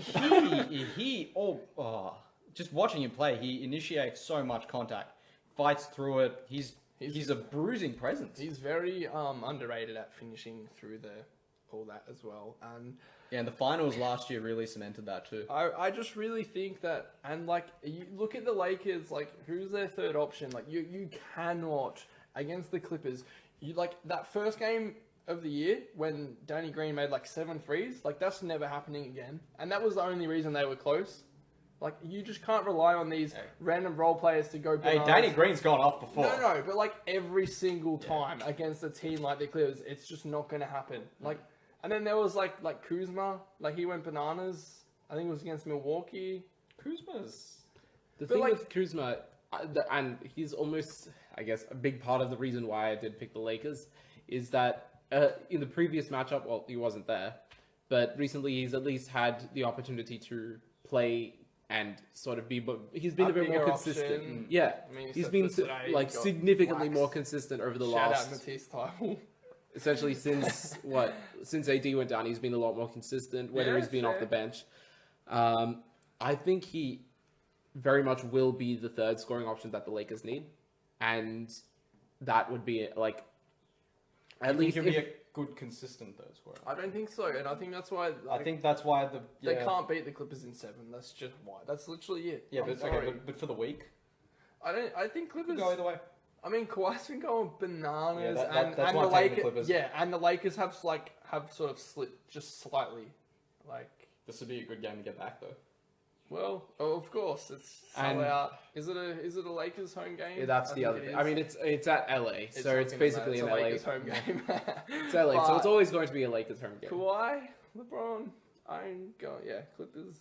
just watching him play, he initiates so much contact, fights through it. He's a bruising presence. He's very underrated at finishing through all that as well. And yeah, and the finals last year really cemented that too. I just really think that, and like you look at the Lakers, like who's their third option? Like you cannot against the Clippers. You like that first game of the year when Danny Green made like 7 threes. Like that's never happening again, and that was the only reason they were close. Like, you just can't rely on these random role players to go Hey, bananas. Danny Green's gone off before. No, but like every single time against a team like the Clippers, it's just not going to happen. Like, and then there was like Kuzma, like he went bananas. I think it was against Milwaukee. Kuzma's... The thing with Kuzma, and he's almost, I guess, a big part of the reason why I did pick the Lakers, is that in the previous matchup, well, he wasn't there, but recently he's at least had the opportunity to play and sort of be, but he's been a bit more consistent. Option. Yeah, I mean, he's been like significantly more consistent over the last. Shout out Matisse title. Essentially, since AD went down, he's been a lot more consistent. Whether he's been off the bench, I think he very much will be the third scoring option that the Lakers need, and that would be like at least be a good consistent third scorer. I don't think so, and I think that's why. I think that's why they can't beat the Clippers in 7. That's just why. That's literally it. Yeah, but but for the week, I think Clippers go either way. I mean, Kawhi's been going bananas, that's and why the I'm taking Lakers, the Clippers. and the Lakers have sort of slipped just slightly. Like, this would be a good game to get back though. Well, of course, it's sell out. Is it a Lakers home game? Yeah, that's the other thing. I mean, it's at LA, so it's basically an LA Lakers home game. It's LA, so it's always going to be a Lakers home game. Kawhi, LeBron, I'm going. Yeah, Clippers.